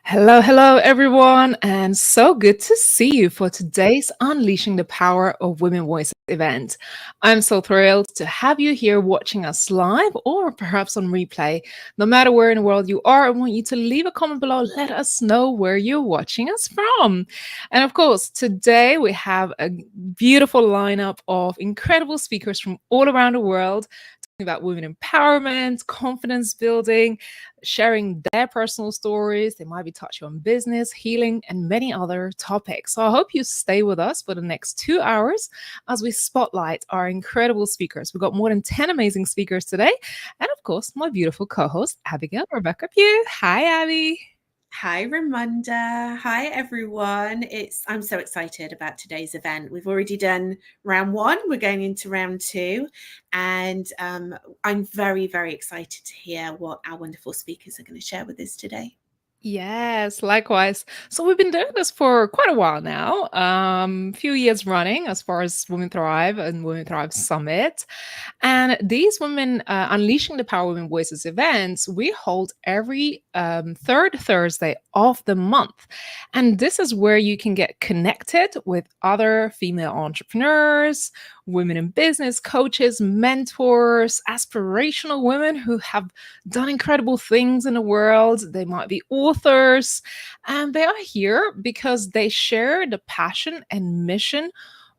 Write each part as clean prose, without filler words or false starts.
Hello, hello, everyone, and so good to see you for today's Unleashing the Power of Women Voice event. I'm so thrilled to have you here watching us live or perhaps on replay. No matter where in the world you are, I want you to leave a comment below. Let us know where you're watching us from. And of course, today we have a beautiful lineup of incredible speakers from all around the world about women empowerment, confidence building, sharing their personal stories. They might be touching on business, healing, and many other topics. So I hope you stay with us for the next 2 hours as we spotlight our incredible speakers. We've got more than 10 amazing speakers today. And of course, my beautiful co host, Abigail Rebecca Pugh. Hi, Abby. Hi, Ramunda. Hi, everyone. I'm so excited about today's event. We've already done round one. We're going into round two. And I'm very, very excited to hear what our wonderful speakers are going to share with us today. Yes, likewise. So we've been doing this for quite a while now, few years running as far as Women Thrive and Women Thrive Summit. And these Women Unleashing the Power of Women Voices events, we hold every third Thursday of the month. And this is where you can get connected with other female entrepreneurs, women in business, coaches, mentors, aspirational women who have done incredible things in the world. They might be authors, and they are here because they share the passion and mission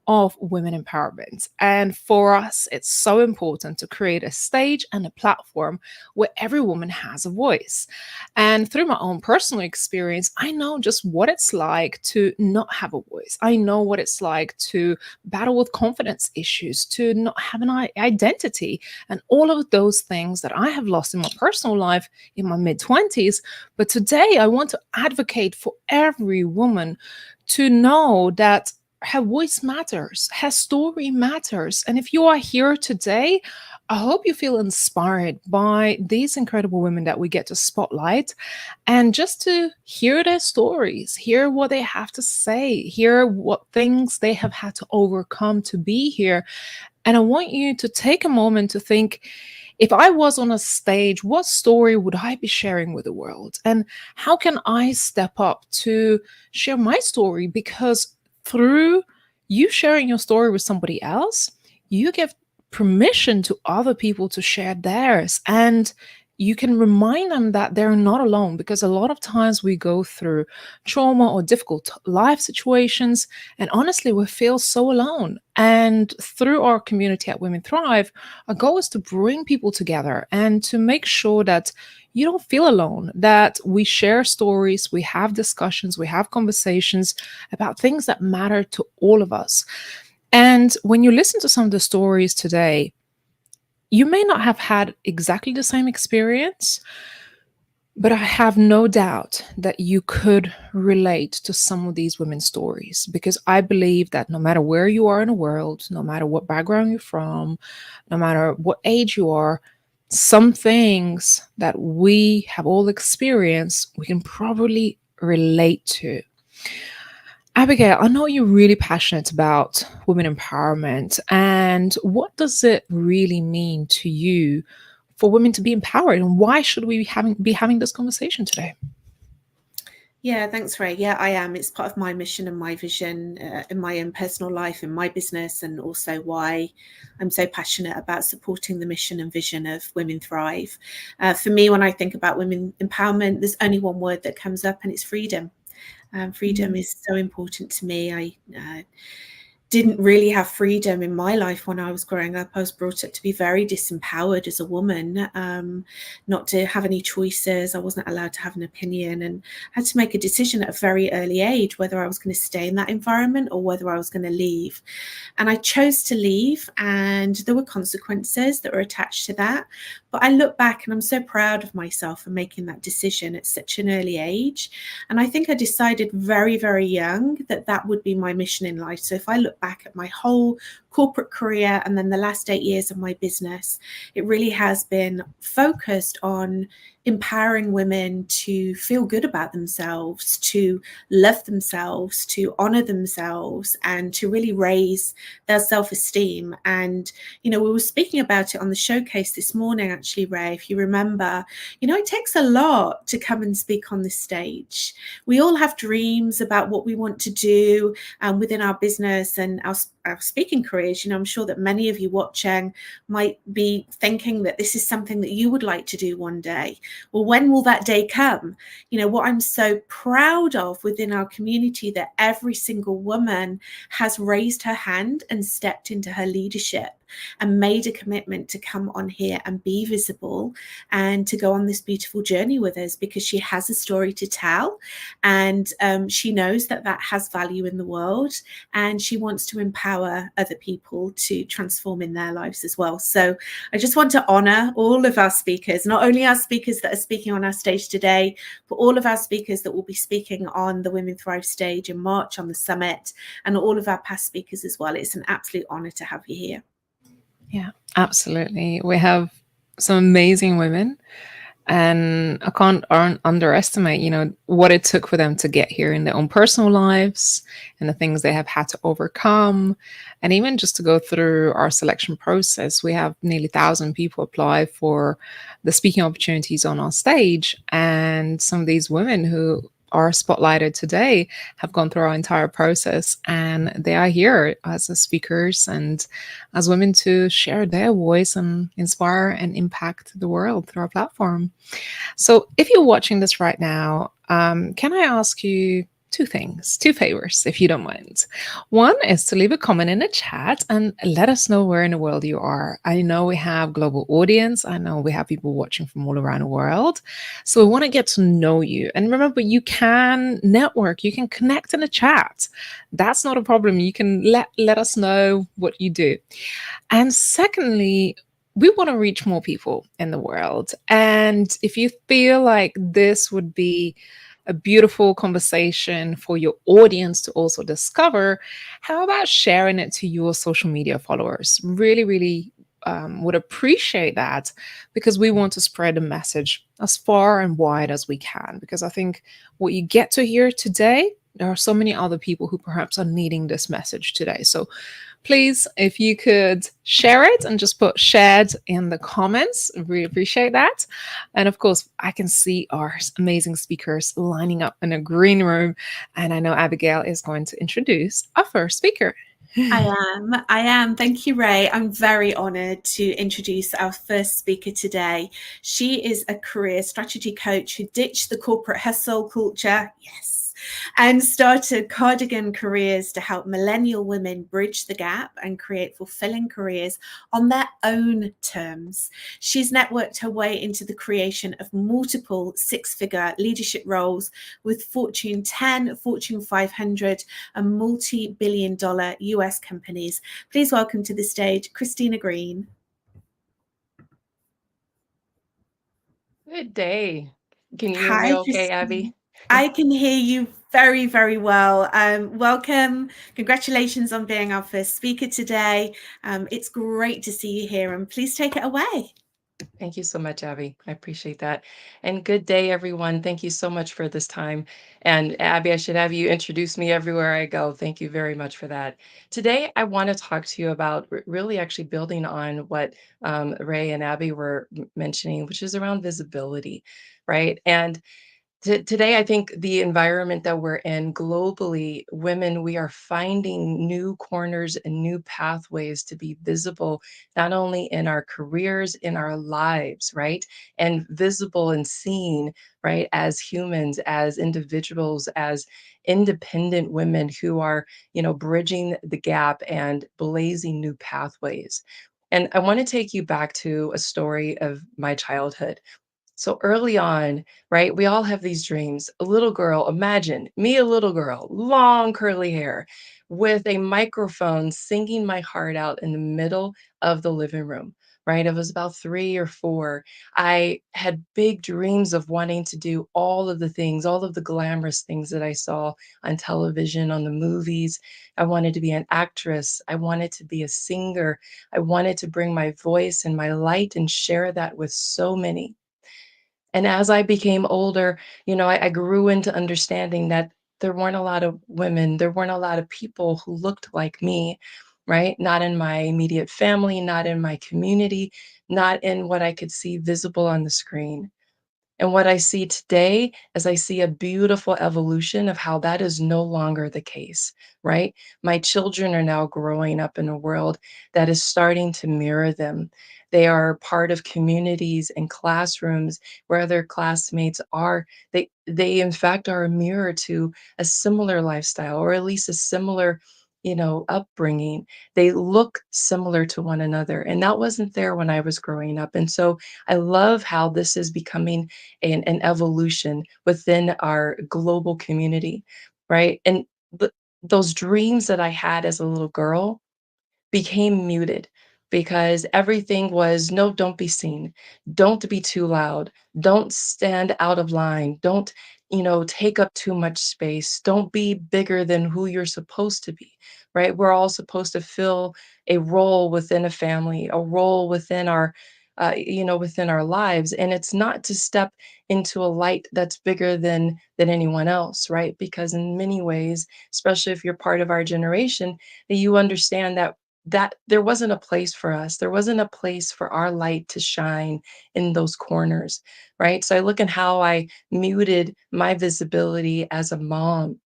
of women empowerment. And for us, it's so important to create a stage and a platform where every woman has a voice. And through my own personal experience, I know just what it's like to not have a voice. I know what it's like to battle with confidence issues, to not have an identity, and all of those things that I have lost in my personal life in my mid 20s. But today, I want to advocate for every woman to know that her voice matters, her story matters. And if you are here today, I hope you feel inspired by these incredible women that we get to spotlight and just to hear their stories, hear what they have to say, hear what things they have had to overcome to be here. And I want you to take a moment to think, if I was on a stage, what story would I be sharing with the world? And how can I step up to share my story? Because through you sharing your story with somebody else, you give permission to other people to share theirs. And you can remind them that they're not alone, because a lot of times we go through trauma or difficult life situations, and honestly, we feel so alone. And through our community at Women Thrive, our goal is to bring people together and to make sure that you don't feel alone, that we share stories, we have discussions, we have conversations about things that matter to all of us. And when you listen to some of the stories today, you may not have had exactly the same experience, but I have no doubt that you could relate to some of these women's stories, because I believe that no matter where you are in the world, no matter what background you're from, no matter what age you are, some things that we have all experienced, we can probably relate to. Abigail, I know you're really passionate about women empowerment. And what does it really mean to you for women to be empowered? And why should we be having this conversation today? Yeah, thanks, Ray. Yeah, I am. It's part of my mission and my vision in my own personal life, in my business, and also why I'm so passionate about supporting the mission and vision of Women Thrive. For me, when I think about women empowerment, there's only one word that comes up, and it's freedom. Freedom is so important to me. I didn't really have freedom in my life when I was growing up. I was brought up to be very disempowered as a woman, not to have any choices. I wasn't allowed to have an opinion, and had to make a decision at a very early age whether I was going to stay in that environment or whether I was going to leave. And I chose to leave, and there were consequences that were attached to that. But I look back and I'm so proud of myself for making that decision at such an early age. And I think I decided very, very young that that would be my mission in life. So if I look back at my whole corporate career and then the last 8 years of my business, it really has been focused on empowering women to feel good about themselves, to love themselves, to honor themselves, and to really raise their self-esteem. And, we were speaking about it on the showcase this morning, actually, Ray, if you remember, it takes a lot to come and speak on this stage. We all have dreams about what we want to do within our business and our speaking careers. I'm sure that many of you watching might be thinking that this is something that you would like to do one day. Well, when will that day come? What I'm so proud of within our community, that every single woman has raised her hand and stepped into her leadership and made a commitment to come on here and be visible and to go on this beautiful journey with us, because she has a story to tell, and she knows that that has value in the world, and she wants to empower other people to transform in their lives as well. So I just want to honor all of our speakers, not only our speakers that are speaking on our stage today, but all of our speakers that will be speaking on the Women Thrive stage in March on the summit, and all of our past speakers as well. It's an absolute honor to have you here. Yeah, absolutely. We have some amazing women, and I can't underestimate, what it took for them to get here in their own personal lives and the things they have had to overcome. And even just to go through our selection process, we have nearly 1,000 people apply for the speaking opportunities on our stage. And some of these women who are spotlighted today have gone through our entire process, and they are here as speakers and as women to share their voice and inspire and impact the world through our platform. So if you're watching this right now, can I ask you two favors, if you don't mind? One is to leave a comment in the chat and let us know where in the world you are. I know we have global audience. I know we have people watching from all around the world. So we want to get to know you. And remember, you can network, you can connect in the chat. That's not a problem. You can let us know what you do. And secondly, we want to reach more people in the world. And if you feel like this would be a beautiful conversation for your audience to also discover, how about sharing it to your social media followers? Really, really would appreciate that, because we want to spread the message as far and wide as we can. Because I think what you get to hear today, there are so many other people who perhaps are needing this message today. So please, if you could share it and just put shared in the comments, really appreciate that. And of course, I can see our amazing speakers lining up in a green room. And I know Abigail is going to introduce our first speaker. I am. Thank you, Ray. I'm very honored to introduce our first speaker today. She is a career strategy coach who ditched the corporate hustle culture. Yes. And started Cardigan Careers to help millennial women bridge the gap and create fulfilling careers on their own terms. She's networked her way into the creation of multiple six-figure leadership roles with Fortune 10, Fortune 500, and multi-billion-dollar US companies. Please welcome to the stage, Christina Green. Good day. Can you hear me okay, Abby? I can hear you very, very well. Welcome. Congratulations on being our first speaker today. It's great to see you here, and please take it away. Thank you so much, Abby. I appreciate that. And good day, everyone. Thank you so much for this time. And Abby, I should have you introduce me everywhere I go. Thank you very much for that. Today, I want to talk to you about really actually building on what Ray and Abby were mentioning, which is around visibility, right? And today, I think the environment that we're in globally, women, we are finding new corners and new pathways to be visible, not only in our careers, in our lives, right? And visible and seen, right, as humans, as individuals, as independent women who are, bridging the gap and blazing new pathways. And I want to take you back to a story of my childhood. So early on, right, we all have these dreams. A little girl, imagine me, a little girl, long curly hair with a microphone singing my heart out in the middle of the living room. right? It was about 3 or 4. I had big dreams of wanting to do all of the things, all of the glamorous things that I saw on television, on the movies. I wanted to be an actress. I wanted to be a singer. I wanted to bring my voice and my light and share that with so many. And as I became older, I grew into understanding that there weren't a lot of women, there weren't a lot of people who looked like me, right? Not in my immediate family, not in my community, not in what I could see visible on the screen. And what I see today is I see a beautiful evolution of how that is no longer the case, right? My children are now growing up in a world that is starting to mirror them. They are part of communities and classrooms where their classmates are. They in fact are a mirror to a similar lifestyle or at least a similar, upbringing. They look similar to one another. And that wasn't there when I was growing up. And so I love how this is becoming an evolution within our global community, right? And those dreams that I had as a little girl became muted because everything was, no, don't be seen, don't be too loud, don't stand out of line, don't, take up too much space, don't be bigger than who you're supposed to be, right? We're all supposed to fill a role within a family, a role within our within our lives, and it's not to step into a light that's bigger than anyone else, right? Because in many ways, especially if you're part of our generation, that you understand that there wasn't a place for us. There wasn't a place for our light to shine in those corners, right? So I look at how I muted my visibility as a mom,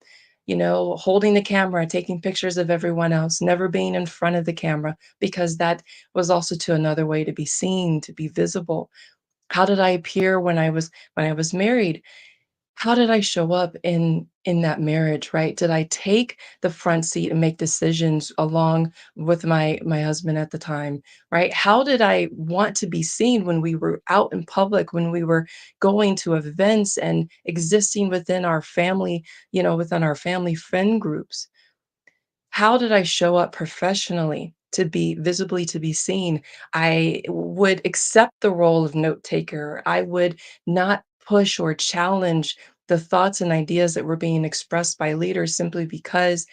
holding the camera, taking pictures of everyone else, never being in front of the camera, because that was also to another way to be seen, to be visible. How did I appear when I was married? How did I show up in that marriage, right? Did I take the front seat and make decisions along with my husband at the time, right? How did I want to be seen when we were out in public, when we were going to events and existing within our family, within our family friend groups? How did I show up professionally to be visibly to be seen? I would accept the role of note taker. I would not push or challenge the thoughts and ideas that were being expressed by leaders simply because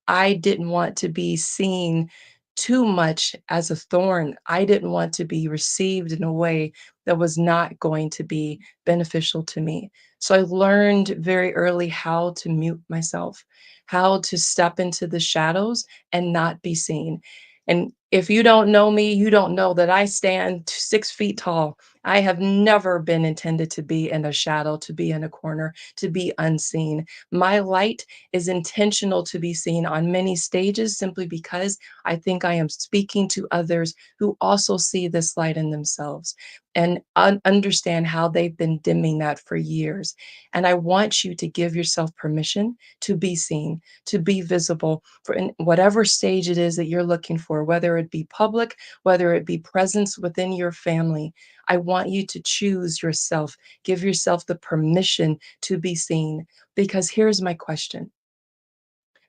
I didn't want to be seen too much as a thorn. I didn't want to be received in a way that was not going to be beneficial to me. So I learned very early how to mute myself, how to step into the shadows and not be seen. And if you don't know me, you don't know that I stand 6 feet tall. I have never been intended to be in a shadow, to be in a corner, to be unseen. My light is intentional to be seen on many stages simply because I think I am speaking to others who also see this light in themselves and understand how they've been dimming that for years. And I want you to give yourself permission to be seen, to be visible for in whatever stage it is that you're looking for, whether it be public, whether it be presence within your family. I want you to choose yourself, give yourself the permission to be seen. Because here's my question: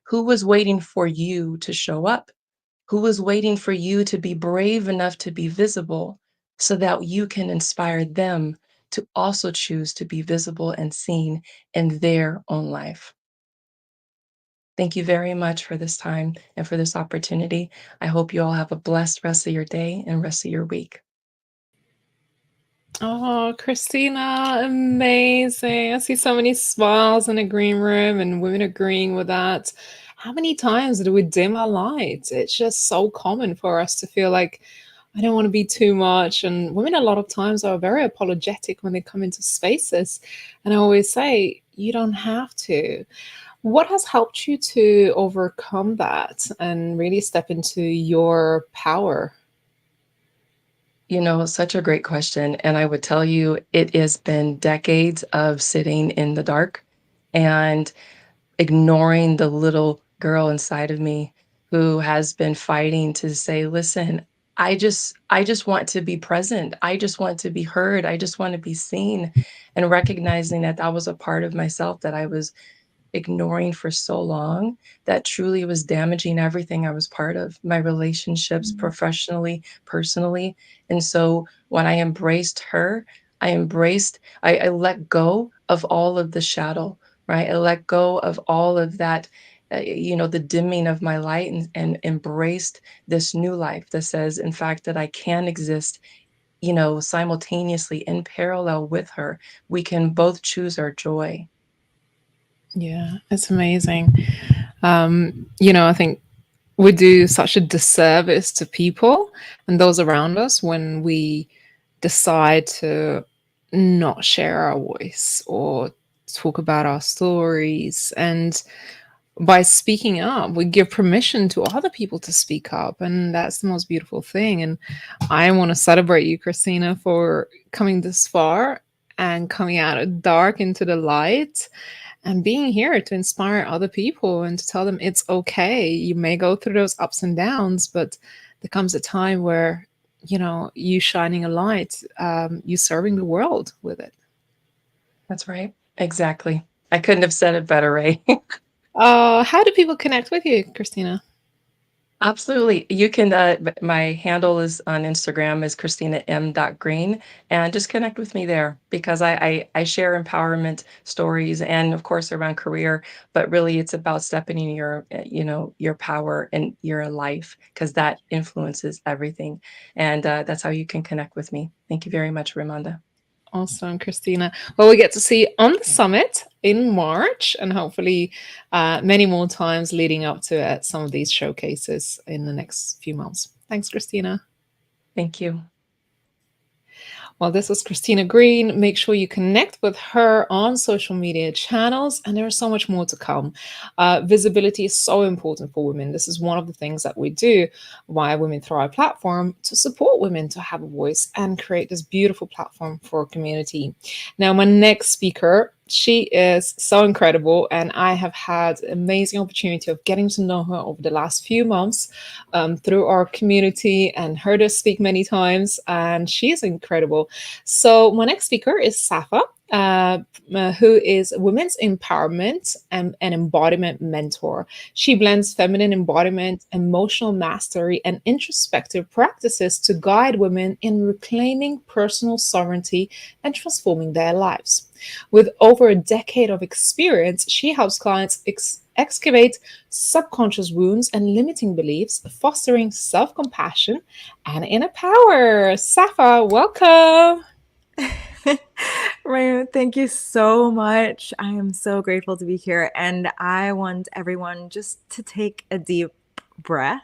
who was waiting for you to show up? Who was waiting for you to be brave enough to be visible so that you can inspire them to also choose to be visible and seen in their own life? Thank you very much for this time and for this opportunity. I hope you all have a blessed rest of your day and rest of your week. Oh, Christina, amazing. I see so many smiles in the green room and women agreeing with that. How many times do we dim our lights? It's just so common for us to feel like, I don't want to be too much. And women, a lot of times, are very apologetic when they come into spaces. And I always say, you don't have to. What has helped you to overcome that and really step into your power? Such a great question. And I would tell you, it has been decades of sitting in the dark and ignoring the little girl inside of me who has been fighting to say, listen, I just want to be present. I just want to be heard. I just want to be seen, and recognizing that that was a part of myself that I was ignoring for so long that truly was damaging everything I was part of, my relationships Mm. professionally, personally. And so when I embraced her, I let go of all of the shadow, right? I let go of all of that, the dimming of my light, and embraced this new life that says, in fact, that I can exist, simultaneously in parallel with her. We can both choose our joy. Yeah, it's amazing. I think we do such a disservice to people and those around us when we decide to not share our voice or talk about our stories. And by speaking up, we give permission to other people to speak up. And that's the most beautiful thing. And I want to celebrate you, Christina, for coming this far and coming out of dark into the light and being here to inspire other people and to tell them it's okay. You may go through those ups and downs, but there comes a time where, you shining a light, you serving the world with it. That's right. Exactly. I couldn't have said it better, Ray. How do people connect with you, Christina? Absolutely. You can, my handle is on Instagram is christina.m.green, and just connect with me there because I share empowerment stories and of course around career, but really it's about stepping in your power and your life because that influences everything. And that's how you can connect with me. Thank you very much, Ramonda. Awesome, Christina. Well, we get to see you on the summit in March and hopefully many more times leading up to some of these showcases in the next few months. Thanks, Christina. Thank you. Well, this is Christina Green. Make sure you connect with her on social media channels, and there's so much more to come. Visibility is so important for women. This is one of the things that we do via Women Thrive platform to support women to have a voice and create this beautiful platform for a community. Now, my next speaker, she is so incredible, and I have had amazing opportunity of getting to know her over the last few months through our community and heard her speak many times, and she is incredible. So my next speaker is Safa, who is a women's empowerment and an embodiment mentor. She blends feminine embodiment, emotional mastery, and introspective practices to guide women in reclaiming personal sovereignty and transforming their lives. With over a decade of experience, she helps clients excavate subconscious wounds and limiting beliefs, fostering self compassion and inner power. Safa, welcome. Raymond, thank you so much. I am so grateful to be here. And I want everyone just to take a deep breath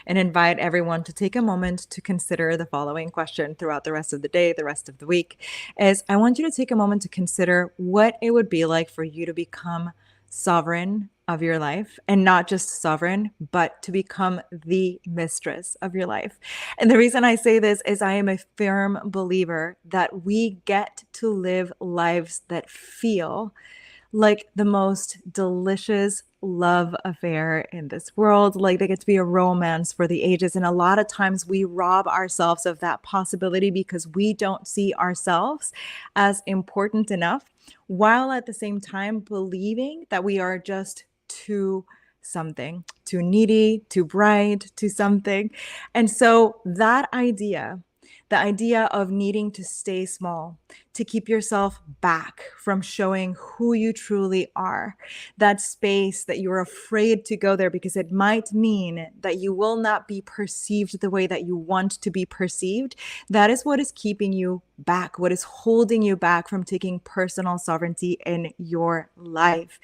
and invite everyone to take a moment to consider the following question throughout the rest of the day, the rest of the week, is I want you to take a moment to consider what it would be like for you to become sovereign of your life, and not just sovereign, but to become the mistress of your life. And the reason I say this is I am a firm believer that we get to live lives that feel like the most delicious love affair in this world. Like they get to be a romance for the ages. And a lot of times we rob ourselves of that possibility because we don't see ourselves as important enough, while at the same time believing that we are just too something, too needy, too bright, too something. And so that idea, the idea of needing to stay small, to keep yourself back from showing who you truly are, that space that you're afraid to go there because it might mean that you will not be perceived the way that you want to be perceived, that is what is keeping you back, what is holding you back from taking personal sovereignty in your life.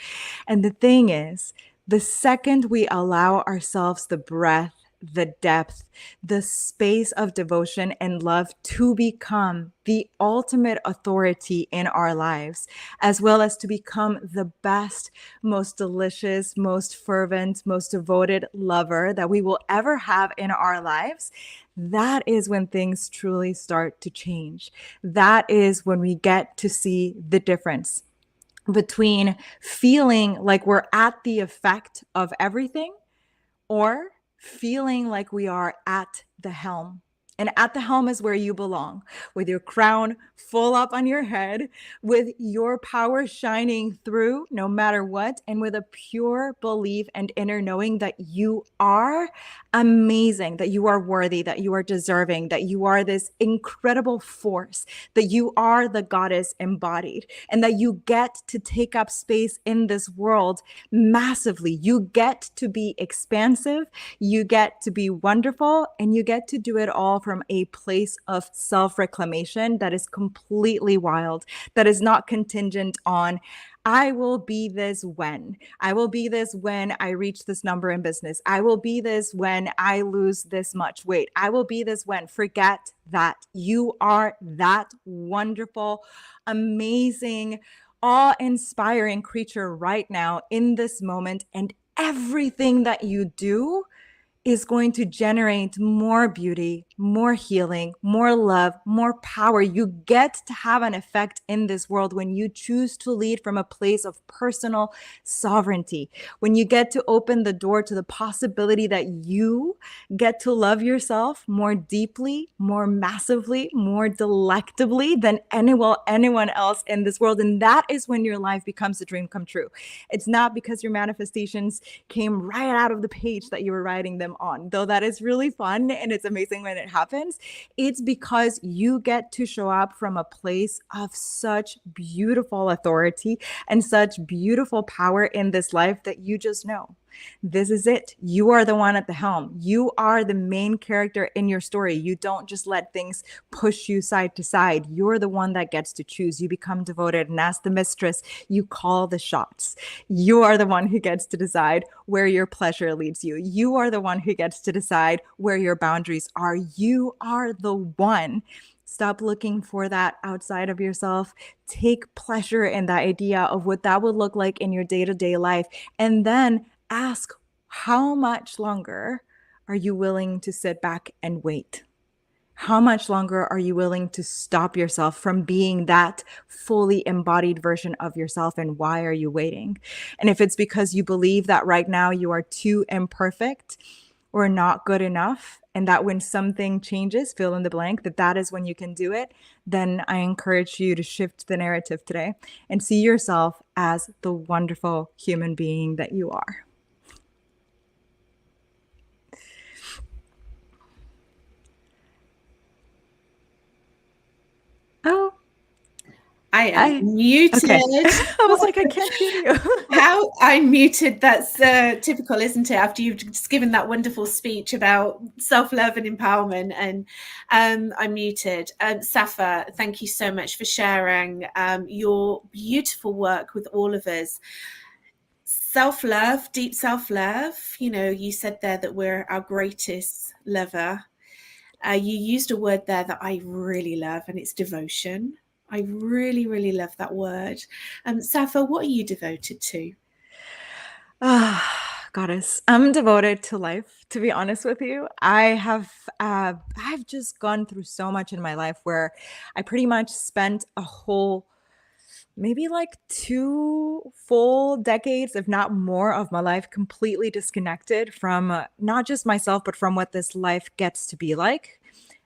And the thing is, the second we allow ourselves the breath, the depth, the space of devotion and love to become the ultimate authority in our lives, as well as to become the best, most delicious, most fervent, most devoted lover that we will ever have in our lives, that is when things truly start to change. That is when we get to see the difference between feeling like we're at the effect of everything or feeling like we are at the helm. And at the helm is where you belong, with your crown full up on your head, with your power shining through no matter what, and with a pure belief and inner knowing that you are amazing, that you are worthy, that you are deserving, that you are this incredible force, that you are the goddess embodied, and that you get to take up space in this world massively. You get to be expansive, you get to be wonderful, and you get to do it all from a place of self-reclamation that is completely wild, that is not contingent on, I will be this when. I will be this when I reach this number in business. I will be this when I lose this much weight. I will be this when. Forget that. You are that wonderful, amazing, awe-inspiring creature right now in this moment. And everything that you do is going to generate more beauty, more healing, more love, more power. You get to have an effect in this world when you choose to lead from a place of personal sovereignty, when you get to open the door to the possibility that you get to love yourself more deeply, more massively, more delectably than anyone else in this world. And that is when your life becomes a dream come true. It's not because your manifestations came right out of the page that you were writing them on, though that is really fun and it's amazing when it happens. It's because you get to show up from a place of such beautiful authority and such beautiful power in this life that you just know this is it. You are the one at the helm. You are the main character in your story. You don't just let things push you side to side. You're the one that gets to choose. You become devoted, and as the mistress, you call the shots. You are the one who gets to decide where your pleasure leads you. You are the one who gets to decide where your boundaries are. You are the one. Stop looking for that outside of yourself. Take pleasure in the idea of what that would look like in your day-to-day life. And then ask, how much longer are you willing to sit back and wait? How much longer are you willing to stop yourself from being that fully embodied version of yourself? And why are you waiting? And if it's because you believe that right now you are too imperfect or not good enough, and that when something changes, fill in the blank, that is when you can do it, then I encourage you to shift the narrative today and see yourself as the wonderful human being that you are. Oh, I am muted. Okay. I was like, I can't hear you. How I muted. That's typical, isn't it? After you've just given that wonderful speech about self-love and empowerment, and I'm muted. Safa, thank you so much for sharing your beautiful work with all of us. Self-love, deep self-love. You know, you said there that we're our greatest lover. You used a word there that I really love, and it's devotion. I really, really love that word. Safa, what are you devoted to? Goddess, I'm devoted to life, to be honest with you. I've just gone through so much in my life where I pretty much spent a whole, maybe like 2 full decades, if not more, of my life completely disconnected from not just myself, but from what this life gets to be like.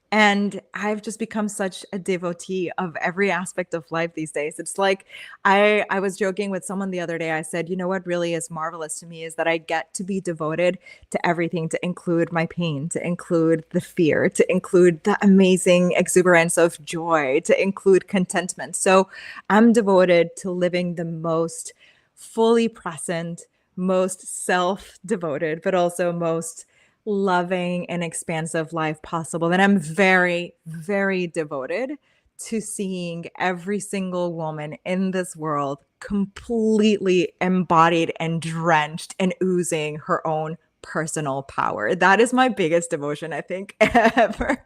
And I've just become such a devotee of every aspect of life these days. It's like I was joking with someone the other day. I said, you know what really is marvelous to me is that I get to be devoted to everything, to include my pain, to include the fear, to include the amazing exuberance of joy, to include contentment. So I'm devoted to living the most fully present, most self-devoted, but also most loving and expansive life possible. And I'm very, very devoted to seeing every single woman in this world completely embodied and drenched and oozing her own personal power. That is my biggest devotion, I think, ever.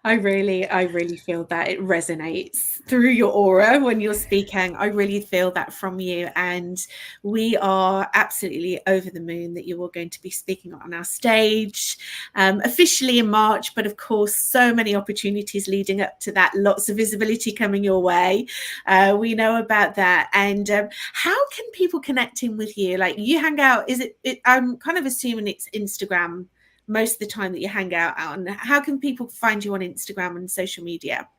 I really feel that it resonates through your aura when you're speaking. I really feel that from you, and we are absolutely over the moon that you are going to be speaking on our stage officially in March, but of course so many opportunities leading up to that, lots of visibility coming your way. We know about that. And how can people connect in with you? Like, you hang out, is it I'm kind of assuming it's Instagram most of the time that you hang out on. How can people find you on Instagram and social media?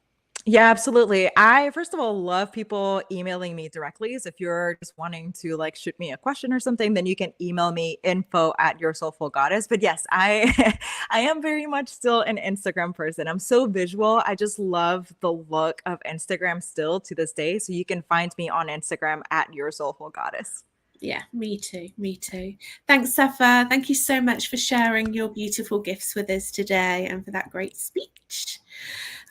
Yeah, absolutely. I first of all love people emailing me directly. So if you're just wanting to like shoot me a question or something, then you can email me info@yoursoulfulgoddess. But yes, I I am very much still an Instagram person. I'm so visual. I just love the look of Instagram still to this day. So you can find me on Instagram @yoursoulfulgoddess. Yeah, me too. Me too. Thanks, Safa. Thank you so much for sharing your beautiful gifts with us today and for that great speech.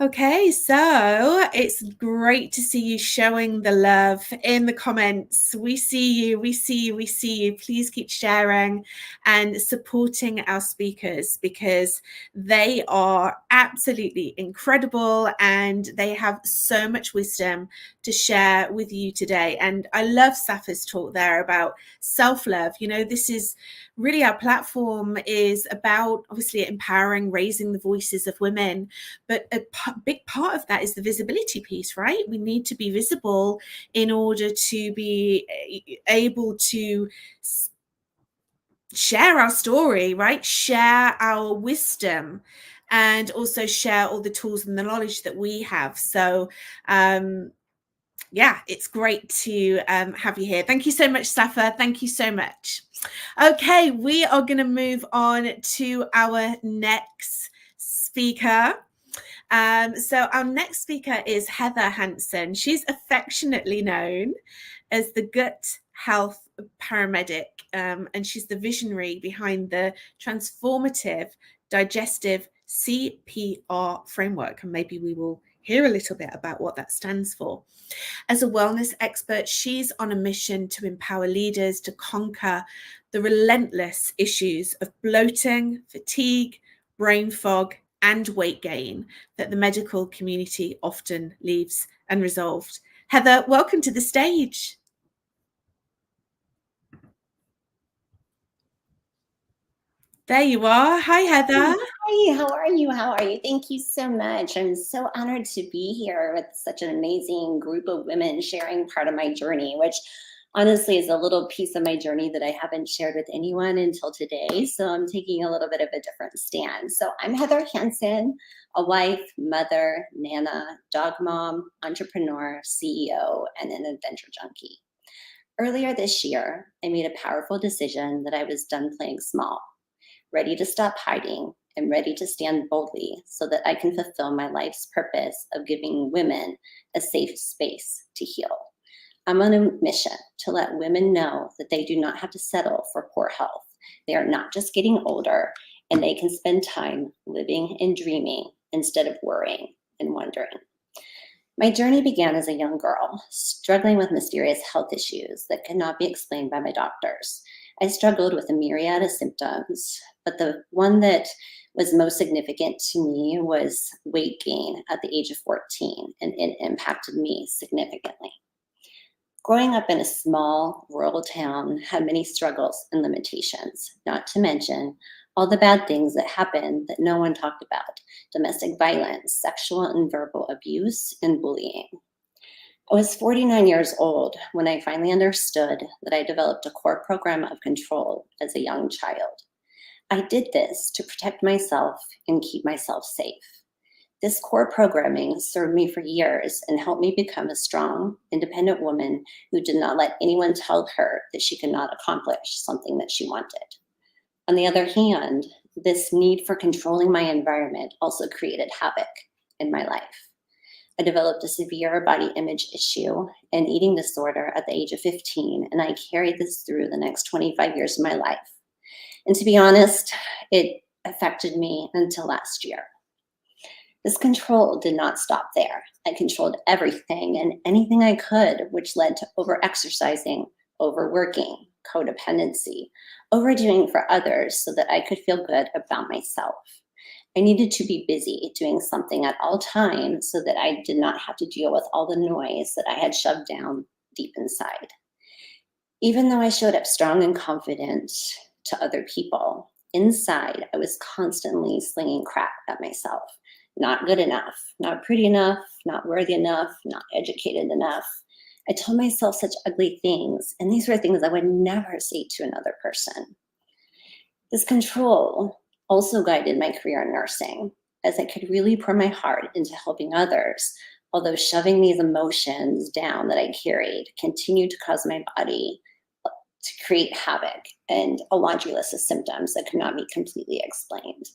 Okay, so it's great to see you showing the love in the comments. We see you, we see you, we see you. Please keep sharing and supporting our speakers because they are absolutely incredible and they have so much wisdom to share with you today. And I love Safa's talk there about self-love. You know, this is really our platform is about obviously empowering, raising the voices of women, but a big part of that is the visibility piece, right? We need to be visible in order to be able to share our story, right? Share our wisdom and also share all the tools and the knowledge that we have. So yeah, it's great to have you here. Thank you so much, Safa. Thank you so much. Okay, we are going to move on to our next speaker. So our next speaker is Heather Hansen. She's affectionately known as the Gut Health Paramedic, and she's the visionary behind the transformative digestive CPR framework. And maybe we will hear a little bit about what that stands for. As a wellness expert, she's on a mission to empower leaders to conquer the relentless issues of bloating, fatigue, brain fog, and weight gain that the medical community often leaves unresolved. Heather, welcome to the stage. There you are. Hi, Heather. Hi, how are you? How are you? Thank you so much. I'm so honored to be here with such an amazing group of women sharing part of my journey, which honestly is a little piece of my journey that I haven't shared with anyone until today. So I'm taking a little bit of a different stand. So I'm Heather Hansen, a wife, mother, nana, dog mom, entrepreneur, CEO, and an adventure junkie. Earlier this year, I made a powerful decision that I was done playing small, ready to stop hiding, and ready to stand boldly so that I can fulfill my life's purpose of giving women a safe space to heal. I'm on a mission to let women know that they do not have to settle for poor health. They are not just getting older, and they can spend time living and dreaming instead of worrying and wondering. My journey began as a young girl, struggling with mysterious health issues that could not be explained by my doctors. I struggled with a myriad of symptoms, but the one that was most significant to me was weight gain at the age of 14, and it impacted me significantly. Growing up in a small rural town had many struggles and limitations, not to mention all the bad things that happened that no one talked about: domestic violence, sexual and verbal abuse, and bullying. I was 49 years old when I finally understood that I developed a core program of control as a young child. I did this to protect myself and keep myself safe. This core programming served me for years and helped me become a strong, independent woman who did not let anyone tell her that she could not accomplish something that she wanted. On the other hand, this need for controlling my environment also created havoc in my life. I developed a severe body image issue and eating disorder at the age of 15, and I carried this through the next 25 years of my life. And to be honest, it affected me until last year. This control did not stop there. I controlled everything and anything I could, which led to overexercising, overworking, codependency, overdoing for others so that I could feel good about myself. I needed to be busy doing something at all times so that I did not have to deal with all the noise that I had shoved down deep inside. Even though I showed up strong and confident to other people, inside I was constantly slinging crap at myself. Not good enough, not pretty enough, not worthy enough, not educated enough. I told myself such ugly things, and these were things I would never say to another person. This control also guided my career in nursing, as I could really pour my heart into helping others, although shoving these emotions down that I carried continued to cause my body to create havoc and a laundry list of symptoms that could not be completely explained.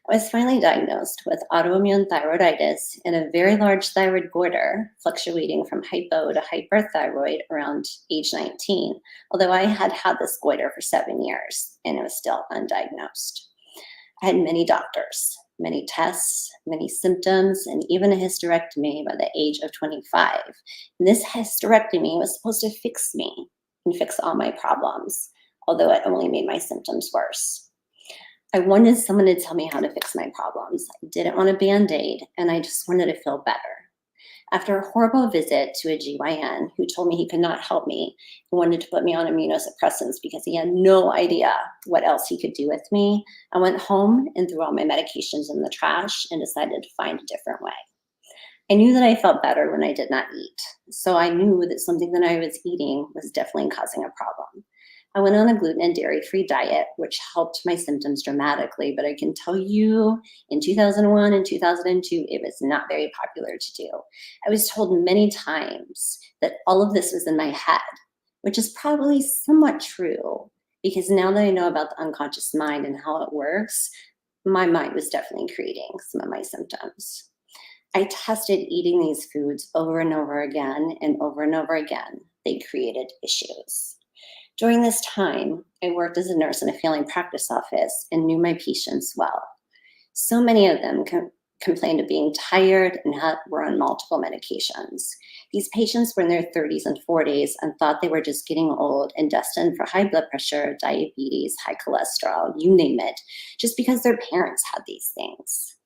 I was finally diagnosed with autoimmune thyroiditis and a very large thyroid goiter, fluctuating from hypo to hyperthyroid around age 19, although I had had this goiter for 7 years and it was still undiagnosed. I had many doctors, many tests, many symptoms, and even a hysterectomy by the age of 25. And this hysterectomy was supposed to fix me and fix all my problems, although it only made my symptoms worse. I wanted someone to tell me how to fix my problems. I didn't want a Band-Aid, and I just wanted to feel better. After a horrible visit to a GYN who told me he could not help me and wanted to put me on immunosuppressants because he had no idea what else he could do with me, I went home and threw all my medications in the trash and decided to find a different way. I knew that I felt better when I did not eat, so I knew that something that I was eating was definitely causing a problem. I went on a gluten and dairy-free diet, which helped my symptoms dramatically, but I can tell you in 2001 and 2002, it was not very popular to do. I was told many times that all of this was in my head, which is probably somewhat true, because now that I know about the unconscious mind and how it works, my mind was definitely creating some of my symptoms. I tested eating these foods over and over again, and over and over again, they created issues. During this time, I worked as a nurse in a family practice office and knew my patients well. So many of them complained of being tired and were on multiple medications. These patients were in their 30s and 40s and thought they were just getting old and destined for high blood pressure, diabetes, high cholesterol, you name it, just because their parents had these things.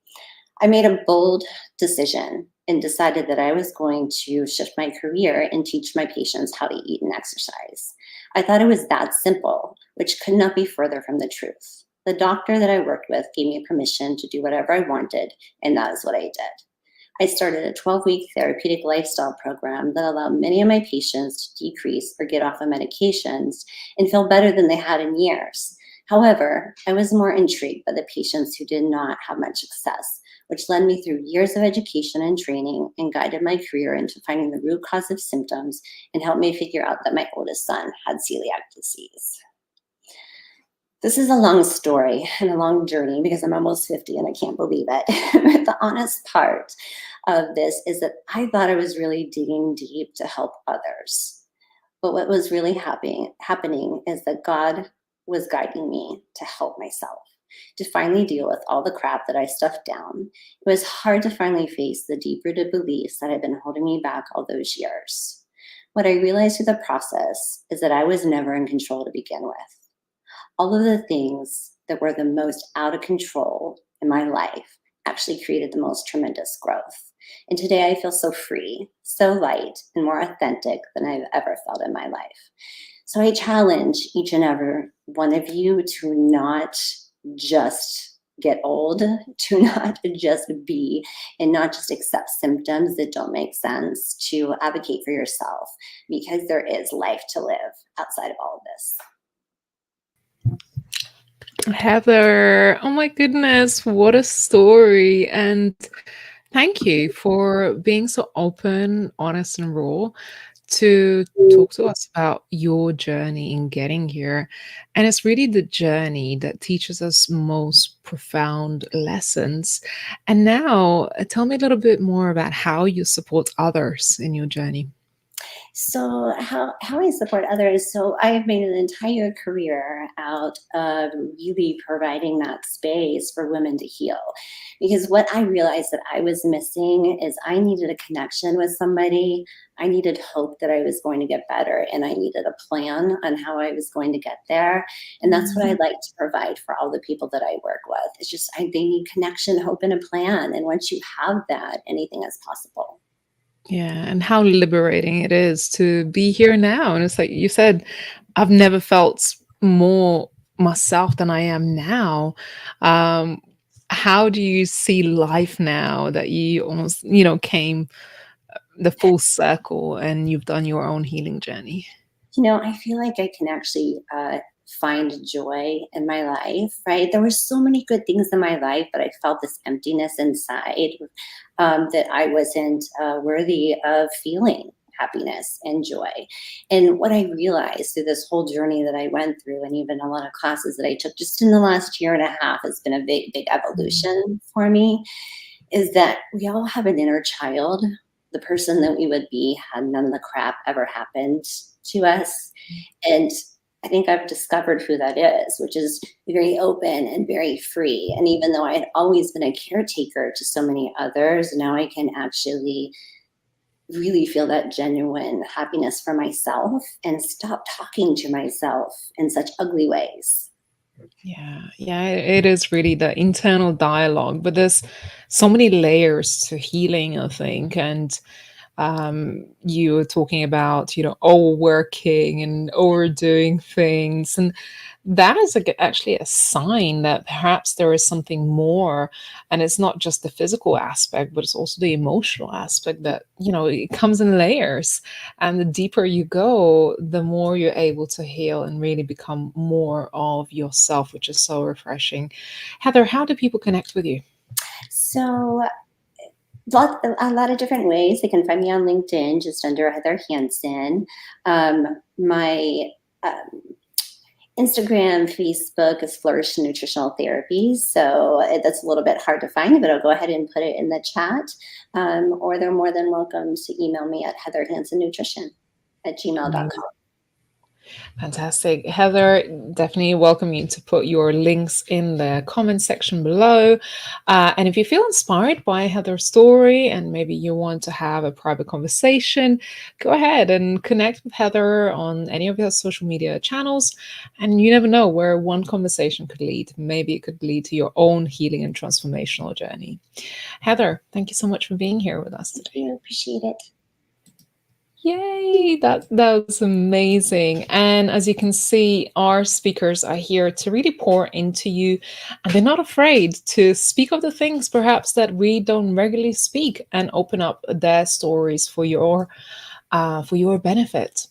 I made a bold decision and decided that I was going to shift my career and teach my patients how to eat and exercise. I thought it was that simple, which could not be further from the truth. The doctor that I worked with gave me permission to do whatever I wanted, and that is what I did. I started a 12-week therapeutic lifestyle program that allowed many of my patients to decrease or get off of medications and feel better than they had in years. However, I was more intrigued by the patients who did not have much success, which led me through years of education and training and guided my career into finding the root cause of symptoms and helped me figure out that my oldest son had celiac disease. This is a long story and a long journey because I'm almost 50 and I can't believe it. But the honest part of this is that I thought I was really digging deep to help others. But what was really happening is that God was guiding me to help myself, to finally deal with all the crap that I stuffed down. It was hard to finally face the deep-rooted beliefs that had been holding me back all those years. What I realized through the process is that I was never in control to begin with. All of the things that were the most out of control in my life actually created the most tremendous growth. And today I feel so free, so light, and more authentic than I've ever felt in my life. So I challenge each and every one of you to not just get old, to not just be and not just accept symptoms that don't make sense, to advocate for yourself, because there is life to live outside of all of this. Heather, oh my goodness, what a story. And thank you for being so open, honest, and raw to talk to us about your journey in getting here. And it's really the journey that teaches us most profound lessons. And now, tell me a little bit more about how you support others in your journey. So how I support others. So I've made an entire career out of really providing that space for women to heal. Because what I realized that I was missing is I needed a connection with somebody. I needed hope that I was going to get better, and I needed a plan on how I was going to get there. And that's what I like to provide for all the people that I work with. It's just they need connection, hope, and a plan. And once you have that, anything is possible. Yeah, and how liberating it is to be here now. And it's like you said, I've never felt more myself than I am now. How do you see life now that you almost, came the full circle and you've done your own healing journey? I feel like I can actually find joy in my life, right? There were so many good things in my life, but I felt this emptiness inside, that I wasn't worthy of feeling happiness and joy. And what I realized through this whole journey that I went through, and even a lot of classes that I took just in the last year and a half, has been a big, big evolution for me, is that we all have an inner child, the person that we would be had none of the crap ever happened to us. And I think I've discovered who that is, which is very open and very free. And even though I had always been a caretaker to so many others, now I can actually really feel that genuine happiness for myself and stop talking to myself in such ugly ways. Yeah, yeah, it is really the internal dialogue, but there's so many layers to healing, I think. And you were talking about, overworking and overdoing things, and that is actually a sign that perhaps there is something more, and it's not just the physical aspect, but it's also the emotional aspect that it comes in layers, and the deeper you go, the more you're able to heal and really become more of yourself, which is so refreshing. Heather, how do people connect with you? So a lot of different ways. They can find me on LinkedIn, just under Heather Hansen. My Instagram, Facebook is Flourish Nutritional Therapy. So that's a little bit hard to find, but I'll go ahead and put it in the chat. Or they're more than welcome to email me at heatherhansennutrition@gmail.com. Fantastic. Heather, definitely welcome you to put your links in the comment section below. And if you feel inspired by Heather's story and maybe you want to have a private conversation, go ahead and connect with Heather on any of your social media channels. And you never know where one conversation could lead. Maybe it could lead to your own healing and transformational journey. Heather, thank you so much for being here with us today. I appreciate it. Yay, that was amazing. And as you can see, our speakers are here to really pour into you, and they're not afraid to speak of the things perhaps that we don't regularly speak, and open up their stories for your benefit.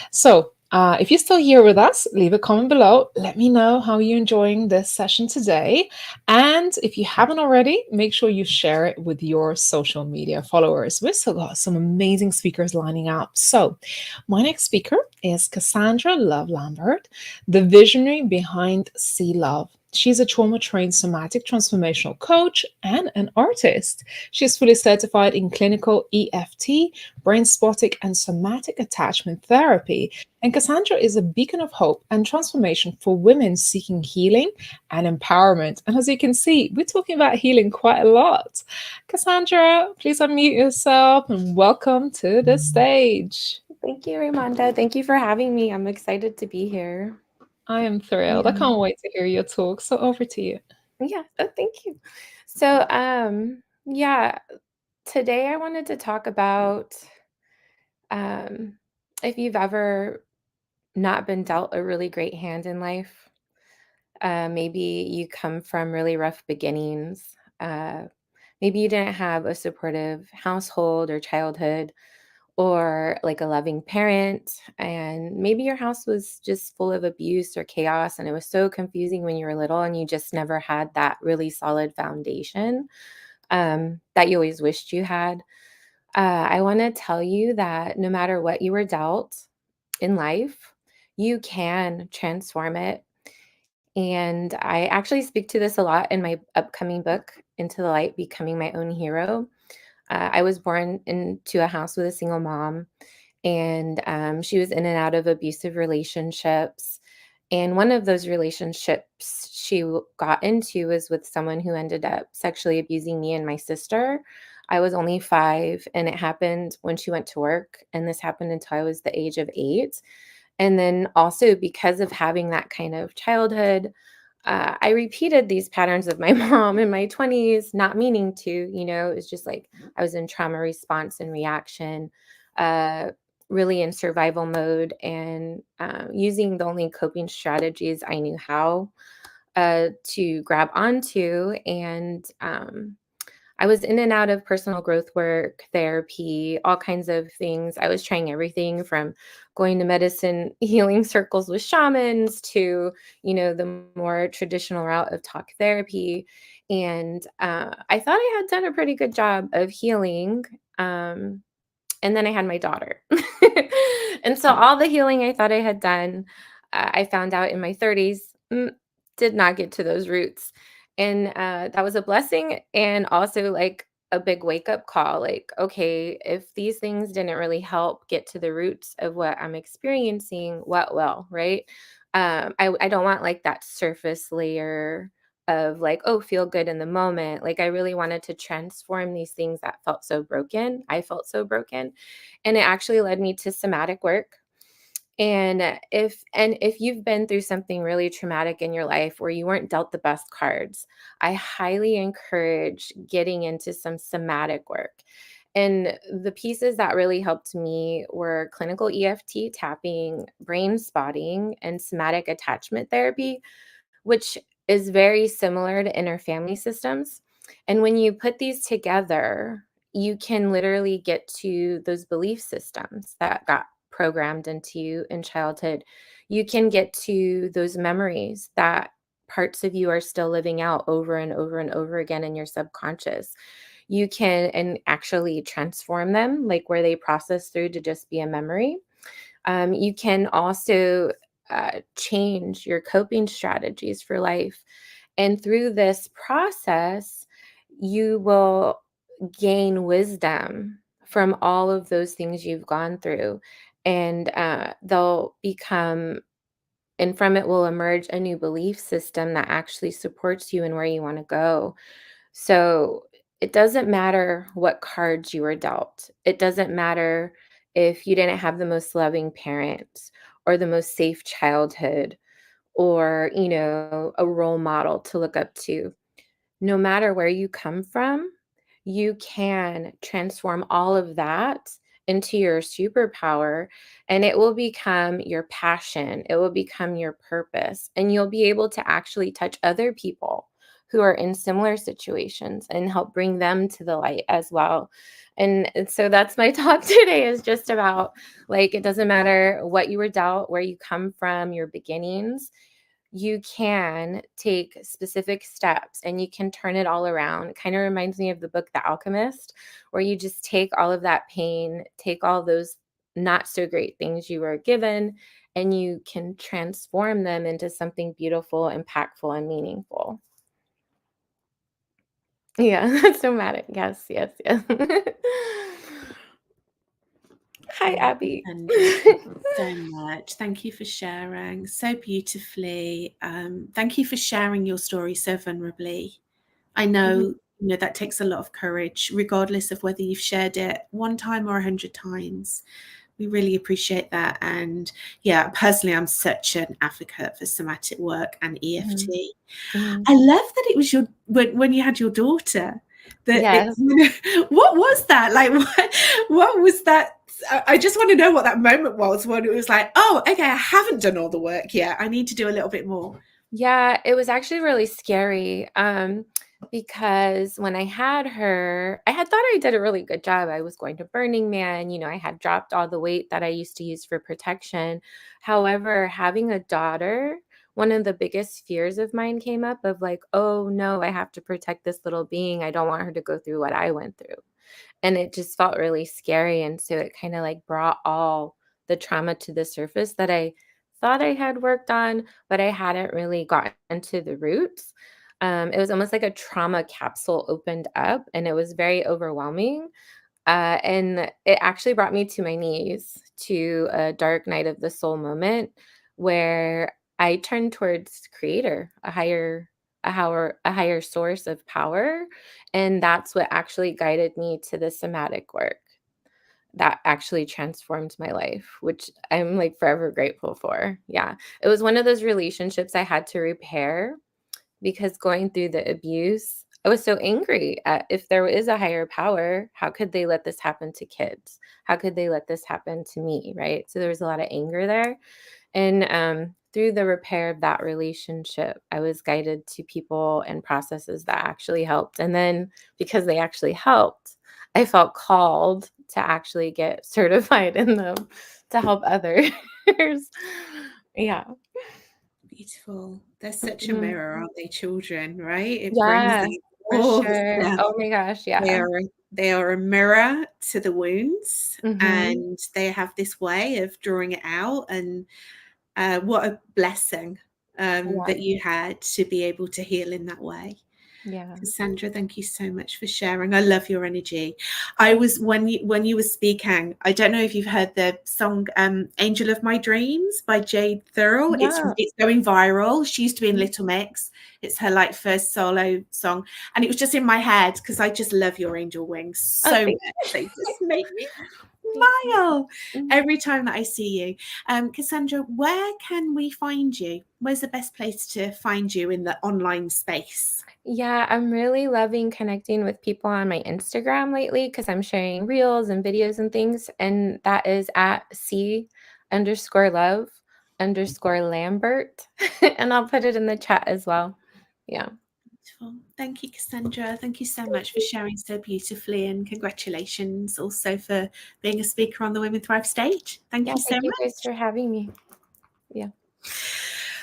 So if you're still here with us, leave a comment below. Let me know how you're enjoying this session today. And if you haven't already, make sure you share it with your social media followers. We've still got some amazing speakers lining up. So my next speaker is Cassandra Love Lambert, the visionary behind See Love. She's a trauma-trained somatic transformational coach and an artist. She is fully certified in clinical EFT, brain spotting, and somatic attachment therapy. And Cassandra is a beacon of hope and transformation for women seeking healing and empowerment. And as you can see, we're talking about healing quite a lot. Cassandra, please unmute yourself and welcome to the stage. Thank you, Raimonda. Thank you for having me. I'm excited to be here. I am thrilled. I can't wait to hear your talk. So over to you. Yeah, thank you. So, yeah, today I wanted to talk about if you've ever not been dealt a really great hand in life. Maybe you come from really rough beginnings. Maybe you didn't have a supportive household or childhood, or like a loving parent, and maybe your house was just full of abuse or chaos and it was so confusing when you were little and you just never had that really solid foundation that you always wished you had. I want to tell you that no matter what you were dealt in life, you can transform it. And I actually speak to this a lot in my upcoming book, Into the Light, Becoming My Own Hero. I was born into a house with a single mom, and she was in and out of abusive relationships. And one of those relationships she got into was with someone who ended up sexually abusing me and my sister. I was only 5, and it happened when she went to work. And this happened until I was the age of 8. And then also because of having that kind of childhood, I repeated these patterns of my mom in my 20s, not meaning to, it was just like I was in trauma response and reaction, uh, really in survival mode, and using the only coping strategies I knew how to grab onto. And I was in and out of personal growth work, therapy, all kinds of things. I was trying everything from going to medicine healing circles with shamans to, the more traditional route of talk therapy. And I thought I had done a pretty good job of healing. And then I had my daughter. And so all the healing I thought I had done, I found out in my 30s, did not get to those roots. And that was a blessing and also like a big wake up call. Like, okay, if these things didn't really help get to the roots of what I'm experiencing, what will, right? I don't want like that surface layer of like, oh, feel good in the moment. Like I really wanted to transform these things that felt so broken. I felt so broken. And it actually led me to somatic work. And if you've been through something really traumatic in your life where you weren't dealt the best cards, I highly encourage getting into some somatic work. And the pieces that really helped me were clinical EFT tapping, brain spotting, and somatic attachment therapy, which is very similar to inner family systems. And when you put these together, you can literally get to those belief systems that got programmed into you in childhood. You can get to those memories that parts of you are still living out over and over and over again in your subconscious. You can and actually transform them, like where they process through to just be a memory. You can also change your coping strategies for life. And through this process, you will gain wisdom from all of those things you've gone through. And they'll become, and from it will emerge a new belief system that actually supports you and where you want to go. So it doesn't matter what cards you were dealt. It doesn't matter if you didn't have the most loving parents or the most safe childhood or, a role model to look up to. No matter where you come from, you can transform all of that into your superpower and it will become your passion. It will become your purpose and you'll be able to actually touch other people who are in similar situations and help bring them to the light as well. And so that's my talk today is just about like it doesn't matter what you were dealt, where you come from, your beginnings, you can take specific steps and you can turn it all around. It kind of reminds me of the book The Alchemist, where you just take all of that pain, take all those not so great things you were given, and you can transform them into something beautiful, impactful, and meaningful. Yeah, somatic. Yes, yes, yes. Hi, Abby. And thank you so much. Thank you for sharing so beautifully. Thank you for sharing your story so vulnerably. I know, that takes a lot of courage, regardless of whether you've shared it one time or 100 times. We really appreciate that. And yeah, personally, I'm such an advocate for somatic work and EFT. Mhm. I love that it was when you had your daughter. Yes. What was that like? What was that? I just want to know what that moment was when it was like, oh, okay, I haven't done all the work yet. I need to do a little bit more. Yeah, it was actually really scary, because when I had her, I had thought I did a really good job. I was going to Burning Man, I had dropped all the weight that I used to use for protection. However, having a daughter, one of the biggest fears of mine came up of like, oh no, I have to protect this little being. I don't want her to go through what I went through. And it just felt really scary. And so it kind of like brought all the trauma to the surface that I thought I had worked on, but I hadn't really gotten to the roots. It was almost like a trauma capsule opened up, and it was very overwhelming. And it actually brought me to my knees to a dark night of the soul moment where I turned towards creator, a higher source of power. And that's what actually guided me to the somatic work that actually transformed my life, which I'm like forever grateful for. Yeah. It was one of those relationships I had to repair because going through the abuse, I was so angry at if there is a higher power, how could they let this happen to kids? How could they let this happen to me? Right. So there was a lot of anger there. And through the repair of that relationship, I was guided to people and processes that actually helped. And then because they actually helped, I felt called to actually get certified in them to help others. Yeah. Beautiful. They're such a Mhm. mirror, aren't they, children, right? It brings Yeah, them for forth. sure. Yeah. Oh my gosh, They yeah. are a mirror to the wounds, Mhm. and they have this way of drawing it out. And what a blessing Yeah, that you had to be able to heal in that way. yeah. Cassandra, thank you so much for sharing. I love your energy. I was when you were speaking, I don't know if you've heard the song Angel of My Dreams by Jade Thurl. Yeah. It's going viral. She used to be in Mhm. Little Mix. It's her like first solo song. And it was just in my head because I just love your angel wings Oh, so thank much. They just make me you. smile Mhm. every time that I see you. Cassandra, where can we find you? Where's the best place to find you in the online space? Yeah, I'm really loving connecting with people on my Instagram lately because I'm sharing reels and videos and things. And that is at C_love_Lambert. And I'll put it in the chat as well. Yeah. Beautiful. Thank you, Cassandra. Thank you so much for sharing so beautifully, and congratulations also for being a speaker on the Women Thrive stage. Thank Yeah. you so Thank you much. guys for having me. Yeah.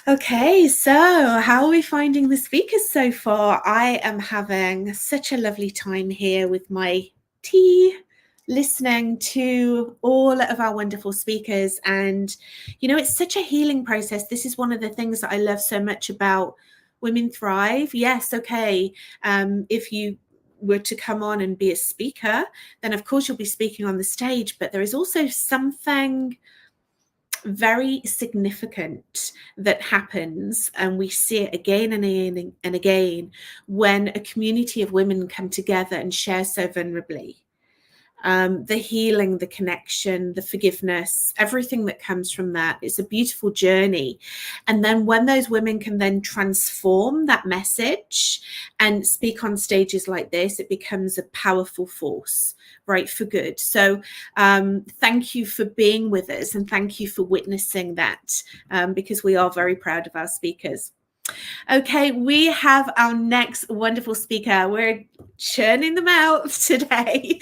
Okay, so how are we finding the speakers so far? I am having such a lovely time here with my tea, listening to all of our wonderful speakers. And, you know, it's such a healing process. This is one of the things that I love so much about Women Thrive. Yes, okay, if you were to come on and be a speaker, then of course you'll be speaking on the stage, but there is also something very significant that happens, and we see it again and again and again when a community of women come together and share so vulnerably. The healing, the connection, the forgiveness, everything that comes from that. It's a beautiful journey. And then when those women can then transform that message and speak on stages like this, it becomes a powerful force, right, for good. So thank you for being with us, and thank you for witnessing that, because we are very proud of our speakers. Okay, we have our next wonderful speaker. We're churning them out today.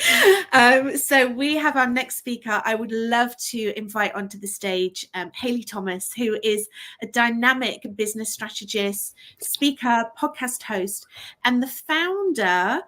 So we have our next speaker. I would love to invite onto the stage Hayley Thomas, who is a dynamic business strategist, speaker, podcast host, and the founder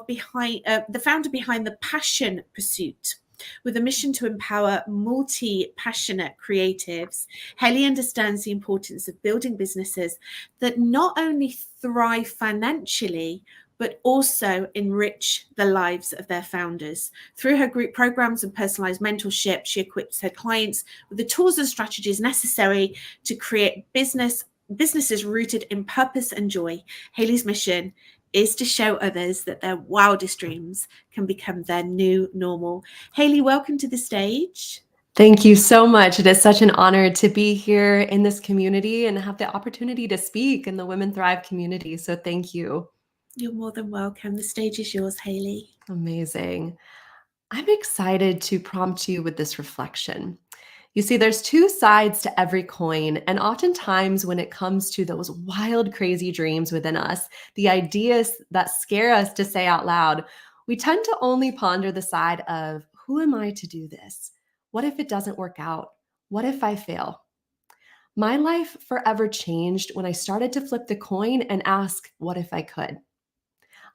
behind the Passion Pursuit. With a mission to empower multi-passionate creatives, Hayley understands the importance of building businesses that not only thrive financially, but also enrich the lives of their founders. Through her group programs and personalized mentorship, she equips her clients with the tools and strategies necessary to create businesses rooted in purpose and joy. Hayley's mission is to show others that their wildest dreams can become their new normal. Hayley, welcome to the stage. Thank you so much. It is such an honor to be here in this community and have the opportunity to speak in the Women Thrive community. So thank you. You're more than welcome. The stage is yours, Hayley. Amazing. I'm excited to prompt you with this reflection. You see, there's two sides to every coin, and oftentimes when it comes to those wild, crazy dreams within us, the ideas that scare us to say out loud, we tend to only ponder the side of, who am I to do this? What if it doesn't work out? What if I fail? My life forever changed when I started to flip the coin and ask, what if I could?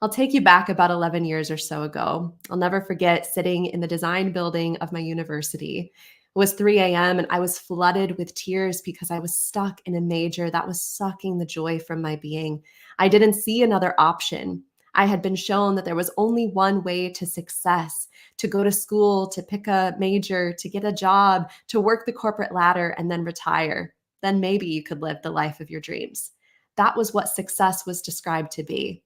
I'll take you back about 11 years or so ago. I'll never forget sitting in the design building of my university. It was 3 a.m. and I was flooded with tears because I was stuck in a major that was sucking the joy from my being. I didn't see another option. I had been shown that there was only one way to success: to go to school, to pick a major, to get a job, to work the corporate ladder, and then retire. Then maybe you could live the life of your dreams. That was what success was described to be.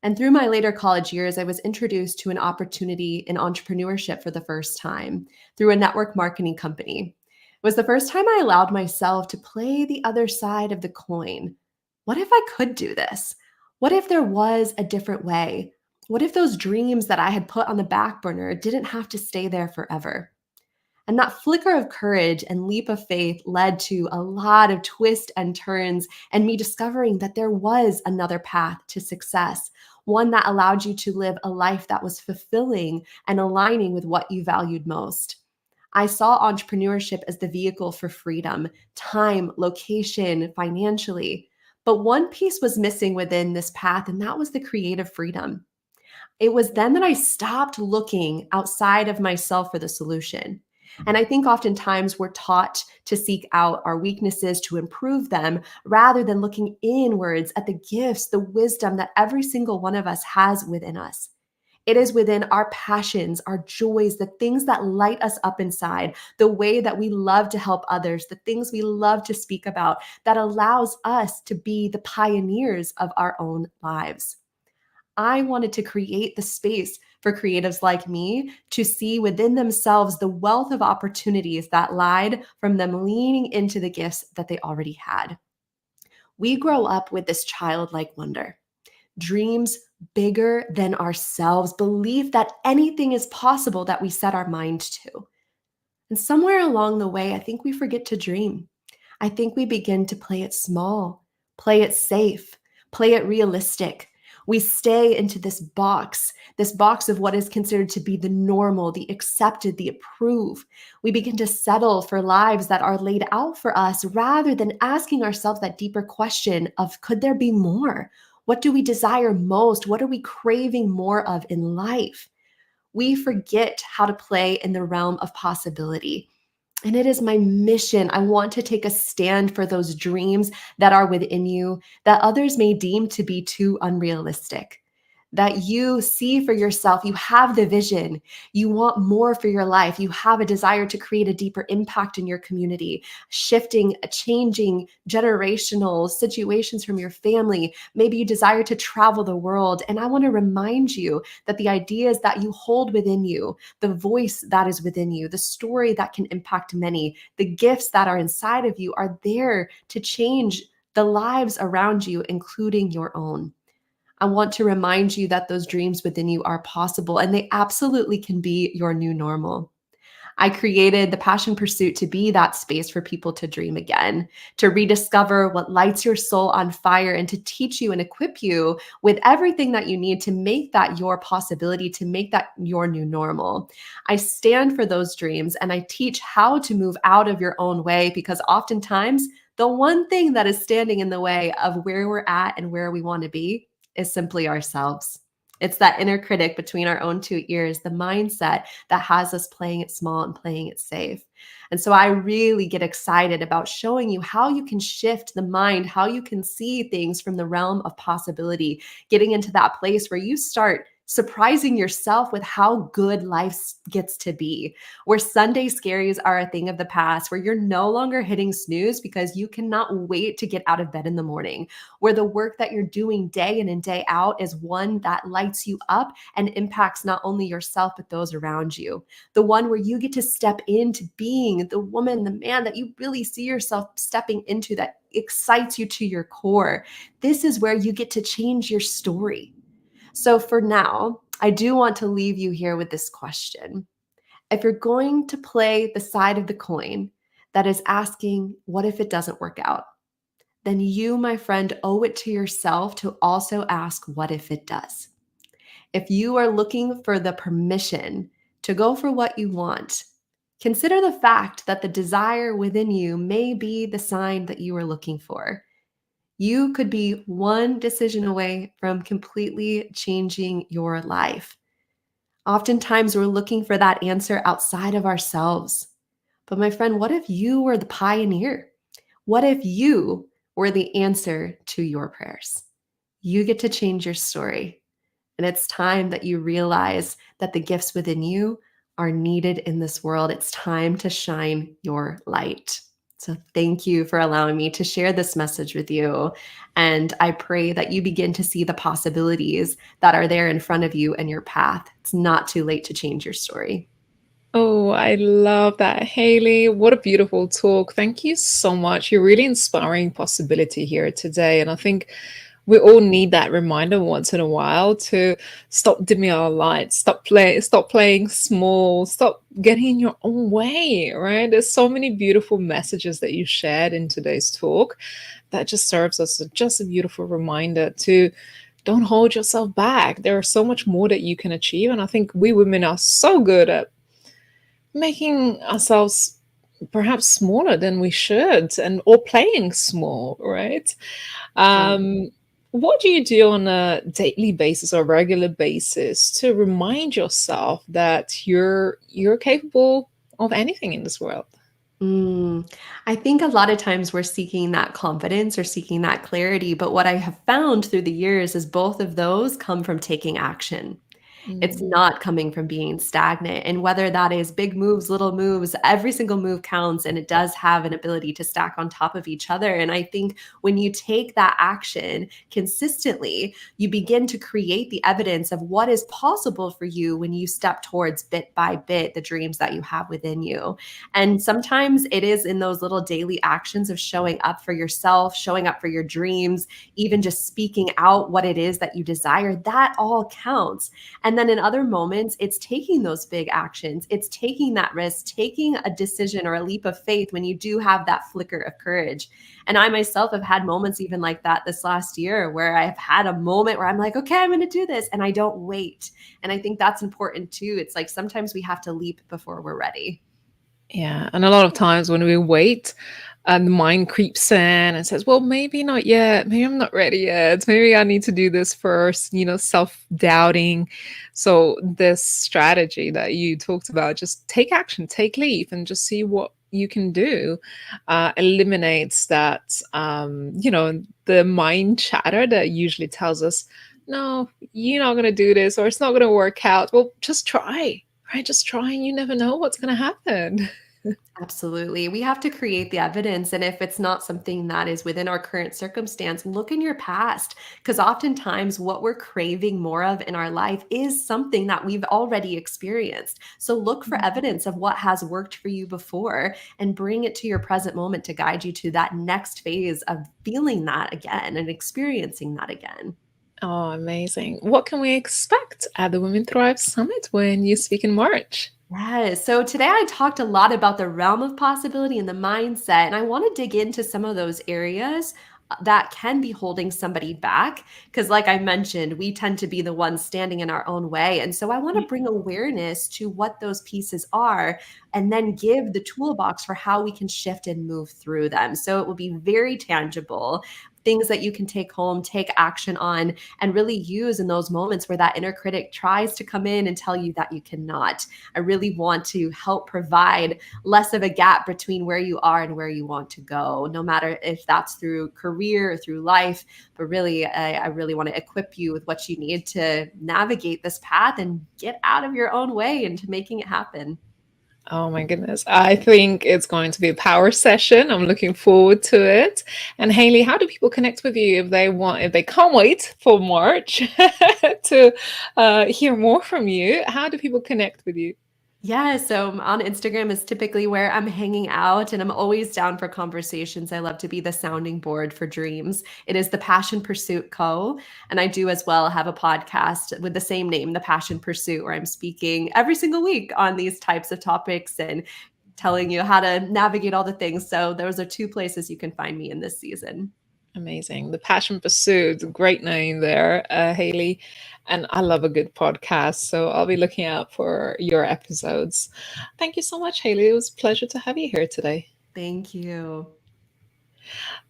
And through my later college years, I was introduced to an opportunity in entrepreneurship for the first time through a network marketing company. It was the first time I allowed myself to play the other side of the coin. What if I could do this? What if there was a different way? What if those dreams that I had put on the back burner didn't have to stay there forever? And that flicker of courage and leap of faith led to a lot of twists and turns, and me discovering that there was another path to success, one that allowed you to live a life that was fulfilling and aligning with what you valued most. I saw entrepreneurship as the vehicle for freedom, time, location, financially. But one piece was missing within this path, and that was the creative freedom. It was then that I stopped looking outside of myself for the solution. And I think oftentimes we're taught to seek out our weaknesses to improve them rather than looking inwards at the gifts, the wisdom that every single one of us has within us. It is within our passions, our joys, the things that light us up inside, the way that we love to help others, the things we love to speak about that allows us to be the pioneers of our own lives. I wanted to create the space for creatives like me to see within themselves the wealth of opportunities that lied from them leaning into the gifts that they already had. We grow up with this childlike wonder, dreams bigger than ourselves, belief that anything is possible that we set our mind to. And somewhere along the way, I think we forget to dream. I think we begin to play it small, play it safe, play it realistic. We stay into this box of what is considered to be the normal, the accepted, the approved. We begin to settle for lives that are laid out for us rather than asking ourselves that deeper question of, could there be more? What do we desire most? What are we craving more of in life? We forget how to play in the realm of possibility. And it is my mission. I want to take a stand for those dreams that are within you that others may deem to be too unrealistic. That you see for yourself, you have the vision, you want more for your life, you have a desire to create a deeper impact in your community, shifting, changing generational situations from your family. Maybe you desire to travel the world. And I want to remind you that the ideas that you hold within you, the voice that is within you, the story that can impact many, the gifts that are inside of you are there to change the lives around you, including your own. I want to remind you that those dreams within you are possible and they absolutely can be your new normal. I created the Passion Pursuit to be that space for people to dream again, to rediscover what lights your soul on fire, and to teach you and equip you with everything that you need to make that your possibility, to make that your new normal. I stand for those dreams and I teach how to move out of your own way, because oftentimes the one thing that is standing in the way of where we're at and where we want to be is simply ourselves. It's that inner critic between our own two ears, the mindset that has us playing it small and playing it safe. And so I really get excited about showing you how you can shift the mind, how you can see things from the realm of possibility, getting into that place where you start surprising yourself with how good life gets to be, where Sunday scaries are a thing of the past, where you're no longer hitting snooze because you cannot wait to get out of bed in the morning, where the work that you're doing day in and day out is one that lights you up and impacts not only yourself, but those around you. The one where you get to step into being the woman, the man that you really see yourself stepping into, that excites you to your core. This is where you get to change your story. So for now, I do want to leave you here with this question. If you're going to play the side of the coin that is asking, what if it doesn't work out? Then you, my friend, owe it to yourself to also ask, what if it does? If you are looking for the permission to go for what you want, consider the fact that the desire within you may be the sign that you are looking for. You could be one decision away from completely changing your life. Oftentimes, we're looking for that answer outside of ourselves. But my friend, what if you were the pioneer? What if you were the answer to your prayers? You get to change your story. And it's time that you realize that the gifts within you are needed in this world. It's time to shine your light. So thank you for allowing me to share this message with you. And I pray that you begin to see the possibilities that are there in front of you and your path. It's not too late to change your story. Oh, I love that, Haley. What a beautiful talk. Thank you so much. You're really inspiring possibility here today. And I think we all need that reminder once in a while to stop dimming our lights, stop playing small, stop getting in your own way, right? There's so many beautiful messages that you shared in today's talk that just serves as just a beautiful reminder to don't hold yourself back. There is so much more that you can achieve. And I think we women are so good at making ourselves perhaps smaller than we should, and or playing small, right? Yeah. What do you do on a daily basis or regular basis to remind yourself that you're capable of anything in this world? Mm, I think a lot of times we're seeking that confidence or seeking that clarity, but what I have found through the years is both of those come from taking action. It's Mm. not coming from being stagnant. And whether that is big moves, little moves, every single move counts and it does have an ability to stack on top of each other. And I think when you take that action consistently, you begin to create the evidence of what is possible for you when you step towards bit by bit the dreams that you have within you. And sometimes it is in those little daily actions of showing up for yourself, showing up for your dreams, even just speaking out what it is that you desire. That all counts. And then in other moments, it's taking those big actions. It's taking that risk, taking a decision or a leap of faith when you do have that flicker of courage. And I myself have had moments even like that this last year where I've had a moment where I'm like, okay, I'm going to do this. And I don't wait. And I think that's important too. It's like sometimes we have to leap before we're ready. Yeah, and a lot of times when we wait, and the mind creeps in and says, "Well, maybe not yet. Maybe I'm not ready yet. Maybe I need to do this first." Self-doubting. So this strategy that you talked about, just take action, take leap, and just see what you can do, eliminates that, the mind chatter that usually tells us, "No, you're not going to do this, or it's not going to work out." Well, just try, right? Just try, and you never know what's going to happen. Absolutely. We have to create the evidence. And if it's not something that is within our current circumstance, look in your past. Because oftentimes, what we're craving more of in our life is something that we've already experienced. So look for evidence of what has worked for you before and bring it to your present moment to guide you to that next phase of feeling that again and experiencing that again. Oh, amazing. What can we expect at the Women Thrive Summit when you speak in March? Yes. So today I talked a lot about the realm of possibility and the mindset, and I want to dig into some of those areas that can be holding somebody back. Because, like I mentioned, we tend to be the ones standing in our own way. And so I want to bring awareness to what those pieces are and then give the toolbox for how we can shift and move through them. So it will be very tangible. Things that you can take home, take action on, and really use in those moments where that inner critic tries to come in and tell you that you cannot. I really want to help provide less of a gap between where you are and where you want to go, no matter if that's through career or through life. But really, I really want to equip you with what you need to navigate this path and get out of your own way into making it happen. Oh my goodness. I think it's going to be a power session. I'm looking forward to it. And Haley, how do people connect with you if they can't wait for March to hear more from you? How do people connect with you? Yeah, so on Instagram is typically where I'm hanging out, and I'm always down for conversations. I love to be the sounding board for dreams. It is the Passion Pursuit Co. And I do as well have a podcast with the same name, The Passion Pursuit, where I'm speaking every single week on these types of topics and telling you how to navigate all the things. So those are two places you can find me in this season. Amazing. The Passion Pursuit, great name there, Haley. And I love a good podcast. So I'll be looking out for your episodes. Thank you so much, Haley. It was a pleasure to have you here today. Thank you.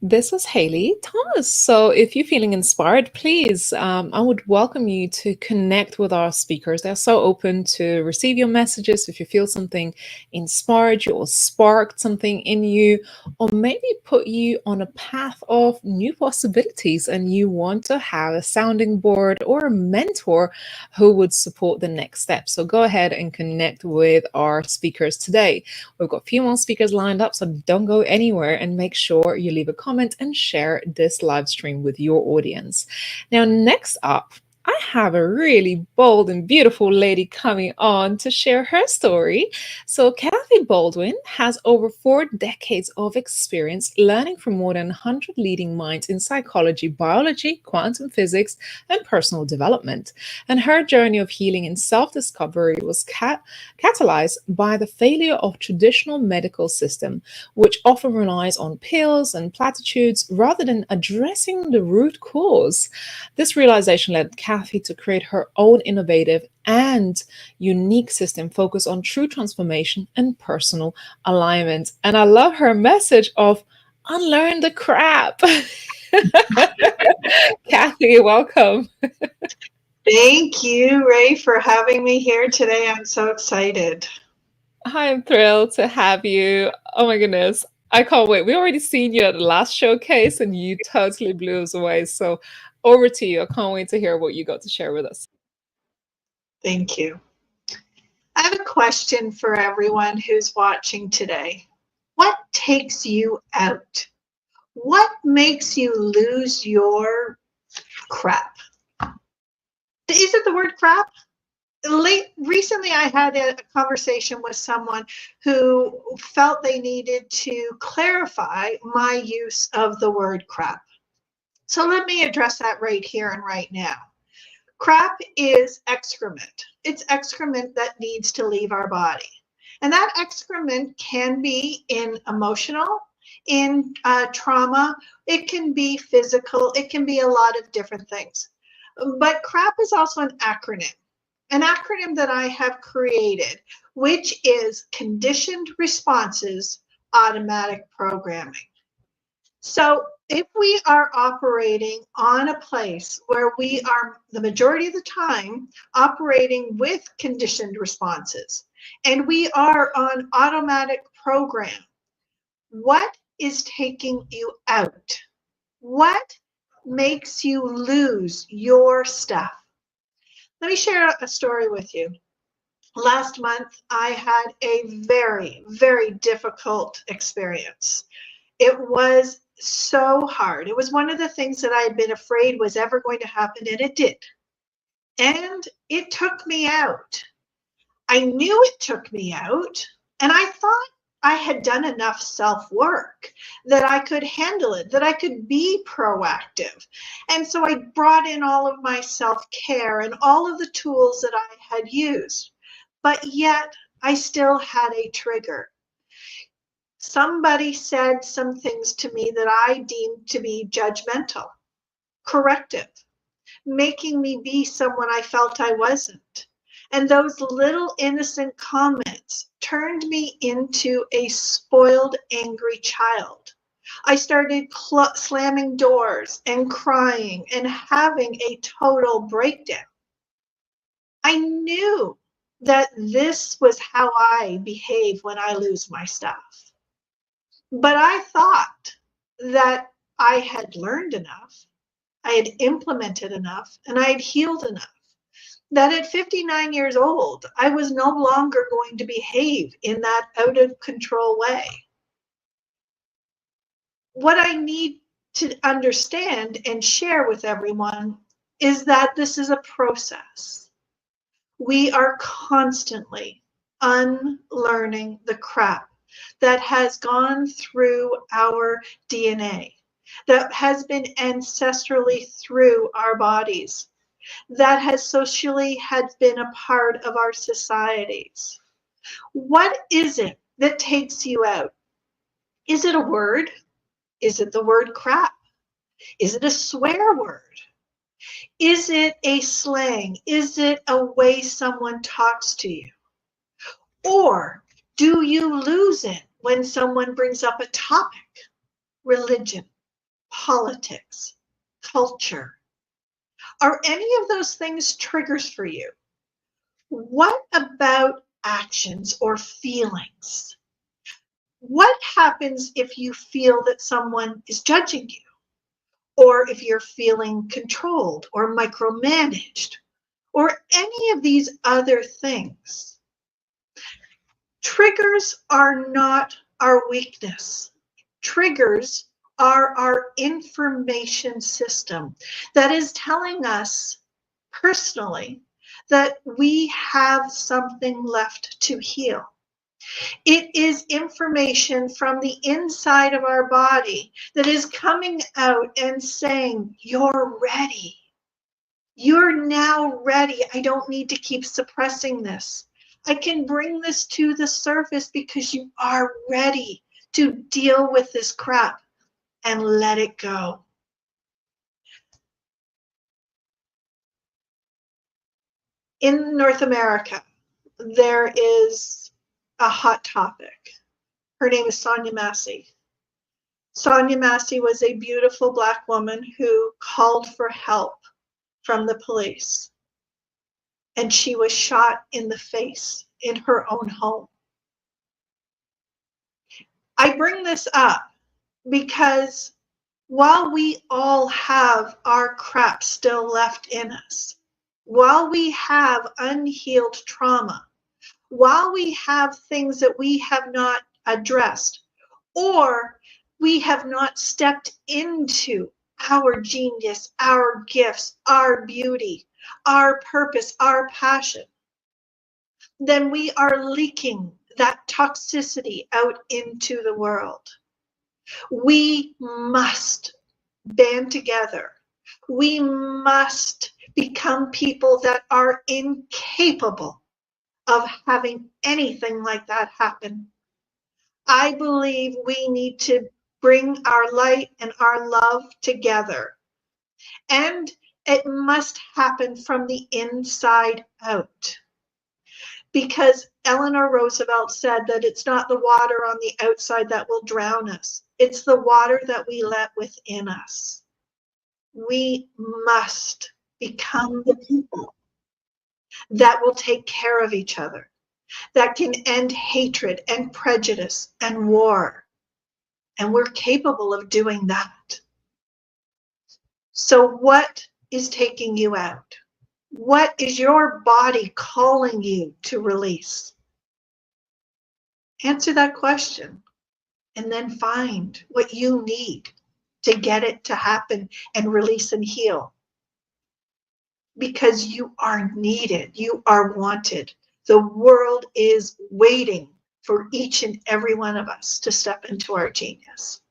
This was Haley Thomas. So if you're feeling inspired, please, I would welcome you to connect with our speakers. They're so open to receive your messages. If you feel something inspired you or sparked something in you, or maybe put you on a path of new possibilities and you want to have a sounding board or a mentor who would support the next step. So go ahead and connect with our speakers today. We've got a few more speakers lined up, so don't go anywhere, and make sure you leave a comment and share this live stream with your audience. Now, next up, I have a really bold and beautiful lady coming on to share her story. So, Kathy Baldwin has over 4 decades of experience learning from more than 100 leading minds in psychology, biology, quantum physics, and personal development. And her journey of healing and self discovery was catalyzed by the failure of traditional medical system, which often relies on pills and platitudes rather than addressing the root cause. This realization led Kathy to create her own innovative and unique system focused on true transformation and personal alignment. And I love her message of unlearn the crap. Kathy, welcome. Thank you, Ray, for having me here today. I'm so excited. I'm thrilled to have you. Oh my goodness. I can't wait. We already seen you at the last showcase and you totally blew us away. So over to you. I can't wait to hear what you got to share with us. Thank you. I have a question for everyone who's watching today. What takes you out? What makes you lose your crap? Is it the word crap? Recently, I had a conversation with someone who felt they needed to clarify my use of the word crap. So let me address that right here and right now. Crap is excrement. It's excrement that needs to leave our body. And that excrement can be in emotional, in trauma, it can be physical, it can be a lot of different things. But crap is also an acronym that I have created, which is Conditioned Responses Automatic Programming. So if we are operating on a place where we are, the majority of the time, operating with conditioned responses, and we are on automatic program, what is taking you out? What makes you lose your stuff? Let me share a story with you. Last month, I had a very, very difficult experience. It was so hard. It was one of the things that I had been afraid was ever going to happen, and it did. And it took me out. I knew it took me out, and I thought I had done enough self-work that I could handle it, that I could be proactive. And so I brought in all of my self-care and all of the tools that I had used. But yet I still had a trigger. Somebody said some things to me that I deemed to be judgmental, corrective, making me be someone I felt I wasn't. And those little innocent comments turned me into a spoiled, angry child. I started slamming doors and crying and having a total breakdown. I knew that this was how I behave when I lose my stuff. But I thought that I had learned enough, I had implemented enough, and I had healed enough that at 59 years old, I was no longer going to behave in that out of control way. What I need to understand and share with everyone is that this is a process. We are constantly unlearning the crap that has gone through our DNA, that has been ancestrally through our bodies, that has socially had been a part of our societies. What is it that takes you out? Is it a word? Is it the word crap? Is it a swear word? Is it a slang? Is it a way someone talks to you? Or do you lose it when someone brings up a topic? Religion, politics, culture. Are any of those things triggers for you? What about actions or feelings? What happens if you feel that someone is judging you? Or if you're feeling controlled or micromanaged? Or any of these other things? Triggers are not our weakness. Triggers are our information system that is telling us personally that we have something left to heal. It is information from the inside of our body that is coming out and saying, you're ready. You're now ready. I don't need to keep suppressing this. I can bring this to the surface because you are ready to deal with this crap and let it go. In North America, there is a hot topic. Her name is Sonia Massey. Sonia Massey was a beautiful Black woman who called for help from the police. And she was shot in the face in her own home. I bring this up because while we all have our crap still left in us, while we have unhealed trauma, while we have things that we have not addressed, or we have not stepped into our genius, our gifts, our beauty, our purpose, our passion, then we are leaking that toxicity out into the world. We must band together. We must become people that are incapable of having anything like that happen. I believe we need to bring our light and our love together. And it must happen from the inside out. Because Eleanor Roosevelt said that it's not the water on the outside that will drown us. It's the water that we let within us. We must become the people that will take care of each other, that can end hatred and prejudice and war. And we're capable of doing that. So what is taking you out? What is your body calling you to release? Answer that question and then find what you need to get it to happen and release and heal. Because you are needed, you are wanted. The world is waiting for each and every one of us to step into our genius.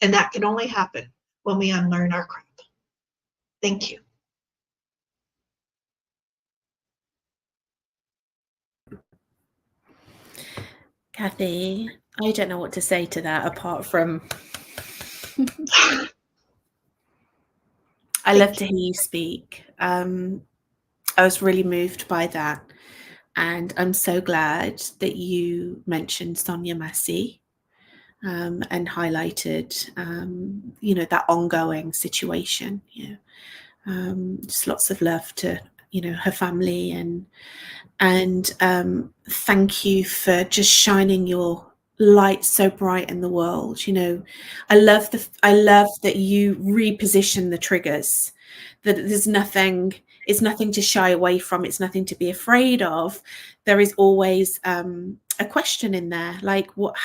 And that can only happen when we unlearn our crap. Thank you. Kathy, I don't know what to say to that apart from I love to hear you speak. I was really moved by that. And I'm so glad that you mentioned Sonia Massey and highlighted, that ongoing situation. Just lots of love to, her family and thank you for just shining your light so bright in the world. I love that you reposition the triggers, that there's nothing, it's nothing to shy away from, it's nothing to be afraid of. There is always a question in there, like what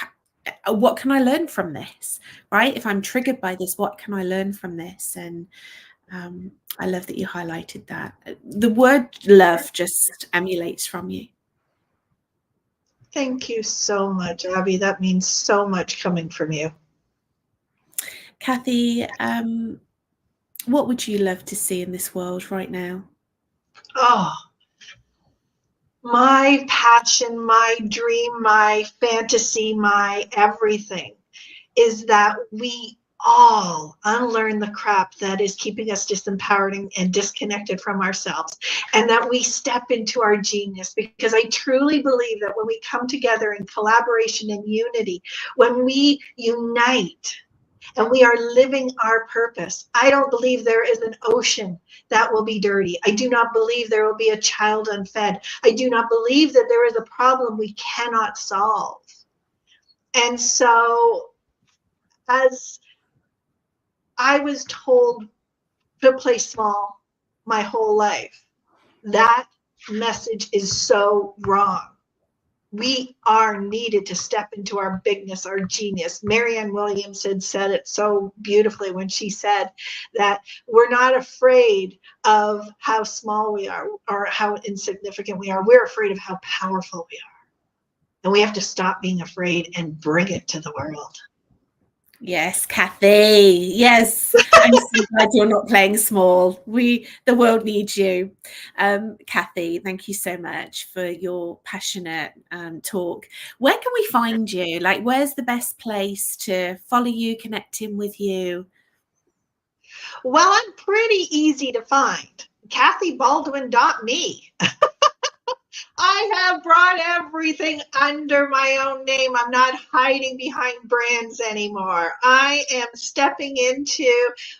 can I learn from this, right? If I'm triggered by this, what can I learn from this? And I love that you highlighted that. The word love just emulates from you. Thank you so much, Abby. That means so much coming from you. Kathy, what would you love to see in this world right now? Oh, my passion, my dream, my fantasy, my everything is that we all unlearn the crap that is keeping us disempowered and disconnected from ourselves, and that we step into our genius, because I truly believe that when we come together in collaboration and unity, when we unite and we are living our purpose, I don't believe there is an ocean that will be dirty. I do not believe there will be a child unfed. I do not believe that there is a problem we cannot solve. And so, as I was told to play small my whole life, that message is so wrong. we are needed to step into our bigness, our genius. Marianne Williamson said it so beautifully when she said that we're not afraid of how small we are or how insignificant we are. We're afraid of how powerful we are. And we have to stop being afraid and bring it to the world. Yes, Kathy. Yes, I'm so glad you're not playing small. The world needs you. Kathy, thank you so much for your passionate talk. Where can we find you? Like, where's the best place to follow you, connect in with you? Well, I'm pretty easy to find. KathyBaldwin.me. I have brought everything under my own name. I'm not hiding behind brands anymore. I am stepping into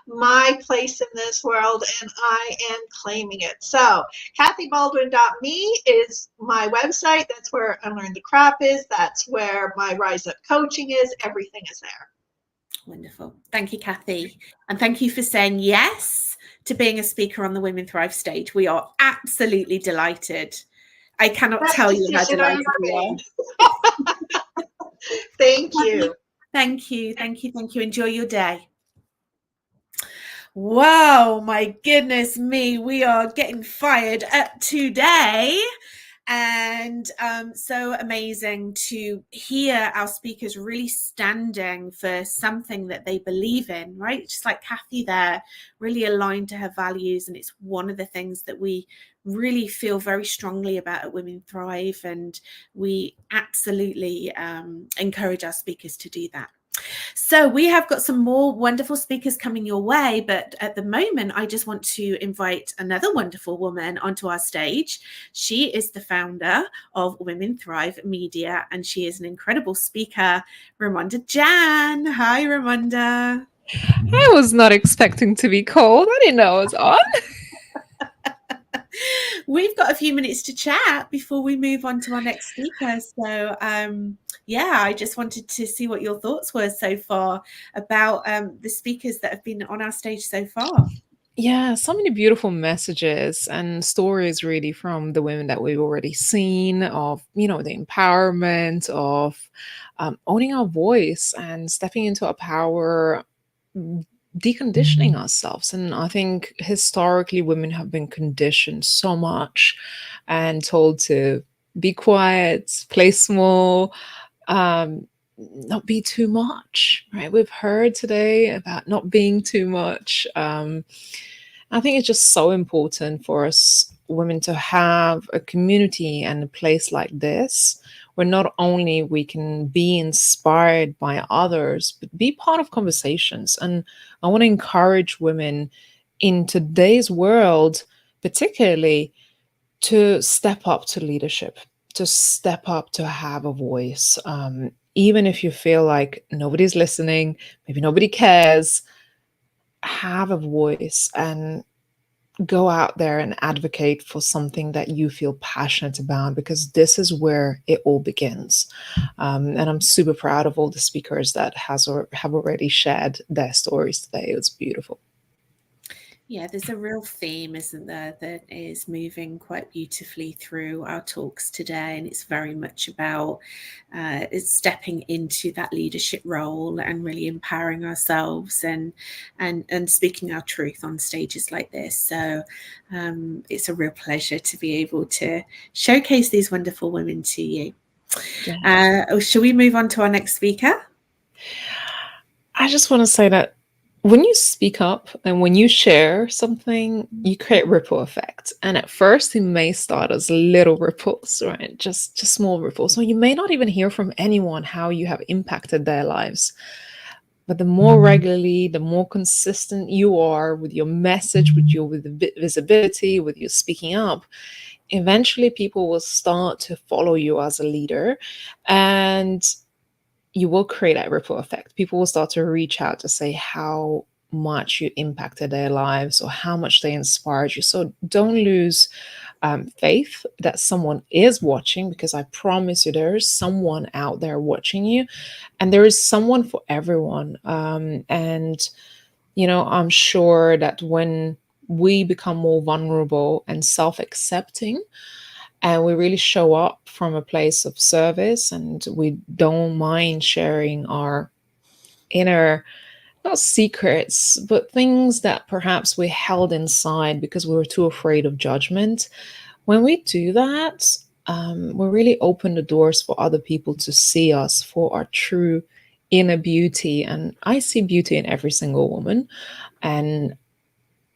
my place in this world and I am claiming it. So KathyBaldwin.me is my website. That's where Unlearn the Crap is. That's where my Rise Up coaching is. Everything is there. Wonderful. Thank you, Kathy. And thank you for saying yes to being a speaker on the Women Thrive stage. We are absolutely delighted. I cannot tell you how delighted we are. Thank you. Thank you. Thank you. Thank you. Enjoy your day. Wow, my goodness me. We are getting fired up today. And so amazing to hear our speakers really standing for something that they believe in, right? Just like Kathy there, really aligned to her values. And it's one of the things that we really feel very strongly about at Women Thrive. And we absolutely encourage our speakers to do that. So we have got some more wonderful speakers coming your way, but at the moment, I just want to invite another wonderful woman onto our stage. She is the founder of Women Thrive Media, and she is an incredible speaker, Ramonda Jan. Hi, Ramonda. I was not expecting to be called. I didn't know it was on. We've got a few minutes to chat before we move on to our next speaker. So, yeah, I just wanted to see what your thoughts were so far about the speakers that have been on our stage so far. Yeah, so many beautiful messages and stories really from the women that we've already seen of, the empowerment of owning our voice and stepping into our power, deconditioning ourselves. And I think historically women have been conditioned so much and told to be quiet, play small, not be too much, right? We've heard today about not being too much. I think it's just so important for us women to have a community and a place like this where not only we can be inspired by others, but be part of conversations. And I want to encourage women in today's world, particularly, to step up to leadership, to step up to have a voice. Even if you feel like nobody's listening, maybe nobody cares, have a voice and go out there and advocate for something that you feel passionate about, because this is where it all begins. And I'm super proud of all the speakers that have already shared their stories today. It was beautiful. Yeah, there's a real theme, isn't there, that is moving quite beautifully through our talks today. And it's very much about stepping into that leadership role and really empowering ourselves and speaking our truth on stages like this. So it's a real pleasure to be able to showcase these wonderful women to you. Yeah. Shall we move on to our next speaker? I just want to say that when you speak up and when you share something, you create ripple effects. And at first, it may start as little ripples, right? Just small ripples. So you may not even hear from anyone how you have impacted their lives. But the more regularly, the more consistent you are with your message, with your visibility, with your speaking up, eventually people will start to follow you as a leader. And you will create that ripple effect. People will start to reach out to say how much you impacted their lives or how much they inspired you. So don't lose faith that someone is watching, because I promise you there is someone out there watching you, and there is someone for everyone. And I'm sure that when we become more vulnerable and self-accepting, and we really show up from a place of service, and we don't mind sharing our inner, not secrets, but things that perhaps we held inside because we were too afraid of judgment. When we do that, we really open the doors for other people to see us for our true inner beauty. And I see beauty in every single woman. And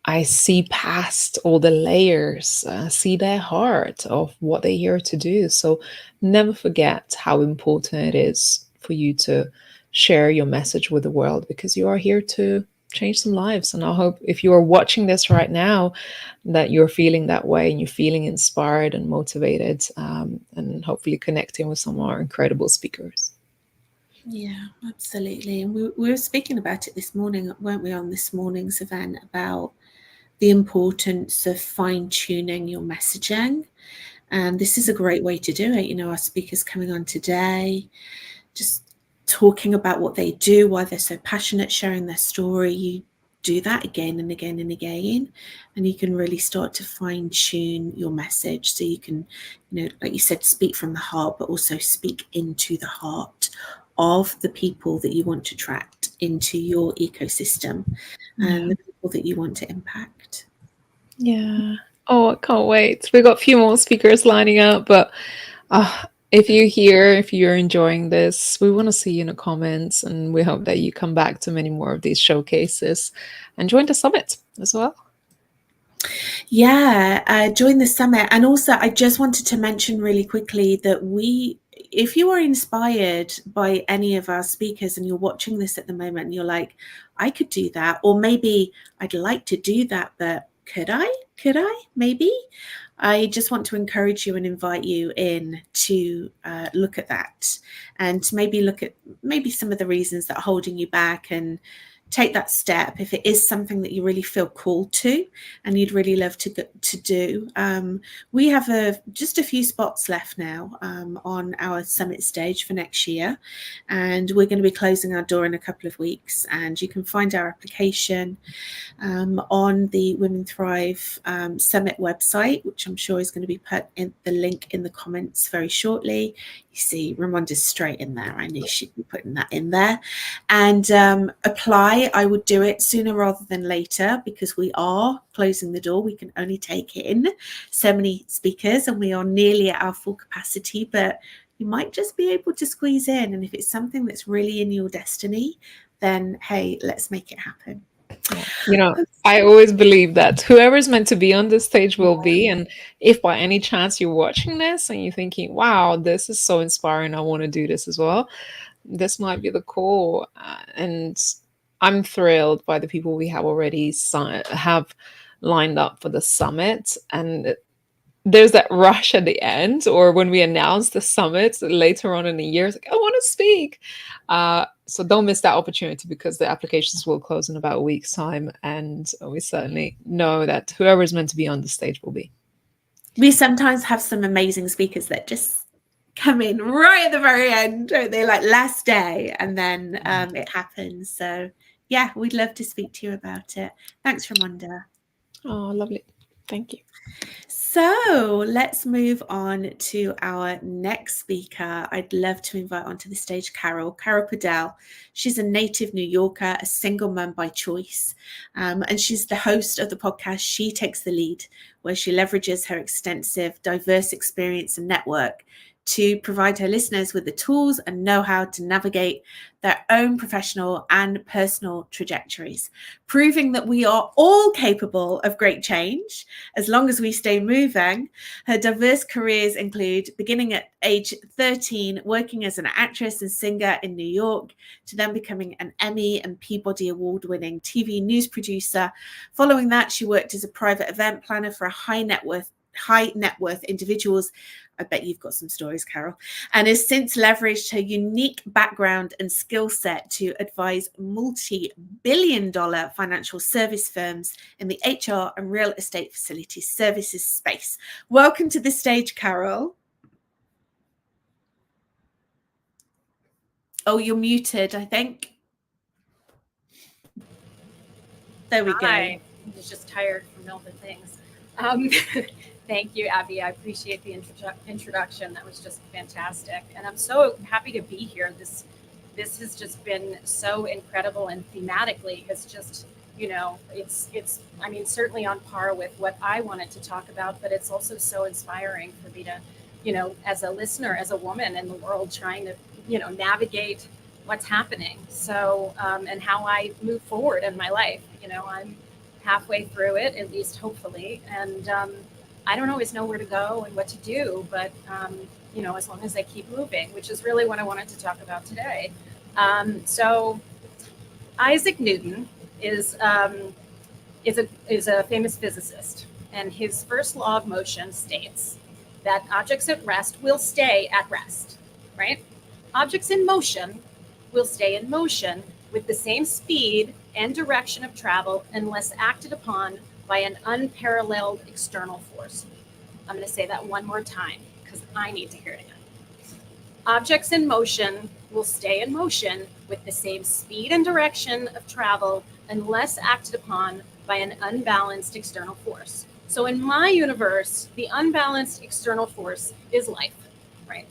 I see past all the layers, see their heart of what they're here to do. So never forget how important it is for you to share your message with the world, because you are here to change some lives. And I hope if you are watching this right now, that you're feeling that way and you're feeling inspired and motivated, and hopefully connecting with some of our incredible speakers. Yeah, absolutely. And we were speaking about it this morning, weren't we, on this morning's event, about the importance of fine-tuning your messaging. And this is a great way to do it. You know, our speakers coming on today, just talking about what they do, why they're so passionate, sharing their story. You do that again and again and again, and you can really start to fine-tune your message, so you can, you know, like you said, speak from the heart, but also speak into the heart of the people that you want to attract into your ecosystem, and the people that you want to impact. Yeah. Oh, I can't wait. We've got a few more speakers lining up, but if you're enjoying this, we want to see you in the comments, and we hope that you come back to many more of these showcases and join the summit as well. Yeah, join the summit. And also, I just wanted to mention really quickly that if you are inspired by any of our speakers and you're watching this at the moment and you're like, I could do that, or maybe I'd like to do that, but could I, maybe? I just want to encourage you and invite you in to look at that, and to maybe look at some of the reasons that are holding you back, and take that step if it is something that you really feel called to and you'd really love to do. We have just a few spots left now on our summit stage for next year, and we're going to be closing our door in a couple of weeks. And you can find our application on the Women Thrive Summit website, which I'm sure is going to be put in the link in the comments very shortly. You see, Ramonda's straight in there. I knew she'd be putting that in there. And apply. I would do it sooner rather than later, because we are closing the door. We can only take in so many speakers, and we are nearly at our full capacity, but you might just be able to squeeze in. And if it's something that's really in your destiny, then hey, let's make it happen. You know, I always believe that whoever's meant to be on this stage will be. And if by any chance you're watching this and you're thinking, wow, this is so inspiring, I want to do this as well, this might be the call. And I'm thrilled by the people we have already have lined up for the summit. And there's that rush at the end, or when we announce the summit later on in the year, it's like, I want to speak. So don't miss that opportunity, because the applications will close in about a week's time. And we certainly know that whoever is meant to be on the stage will be. We sometimes have some amazing speakers that just come in right at the very end, don't they? Like last day, and then it happens. So yeah, we'd love to speak to you about it. Thanks, Ramonda. Oh, lovely. Thank you. So let's move on to our next speaker. I'd love to invite onto the stage Carol Padell. She's a native New Yorker, a single mum by choice, and she's the host of the podcast She Takes the Lead, where she leverages her extensive, diverse experience and network to provide her listeners with the tools and know-how to navigate their own professional and personal trajectories, proving that we are all capable of great change as long as we stay moving. Her diverse careers include beginning at age 13, working as an actress and singer in New York, to then becoming an Emmy and Peabody Award-winning TV news producer. Following that, she worked as a private event planner for a high net worth individuals. I bet you've got some stories, Carol, and has since leveraged her unique background and skill set to advise multi-billion-dollar financial service firms in the HR and real estate facilities services space. Welcome to the stage, Carol. Oh, you're muted, I think. There we go. I was just tired from all the things. Thank you, Abby. I appreciate the introduction. That was just fantastic. And I'm so happy to be here. This has just been so incredible, and thematically it's just, it's I mean, certainly on par with what I wanted to talk about, but it's also so inspiring for me to, as a listener, as a woman in the world trying to, navigate what's happening. So, and how I move forward in my life. I'm halfway through it, at least hopefully. And I don't always know where to go and what to do, but as long as I keep moving, which is really what I wanted to talk about today. So Isaac Newton is a famous physicist, and his first law of motion states that objects at rest will stay at rest, right? Objects in motion will stay in motion with the same speed and direction of travel unless acted upon by an unparalleled external force. I'm going to say that one more time because I need to hear it again. Objects in motion will stay in motion with the same speed and direction of travel unless acted upon by an unbalanced external force. So in my universe, the unbalanced external force is life, right?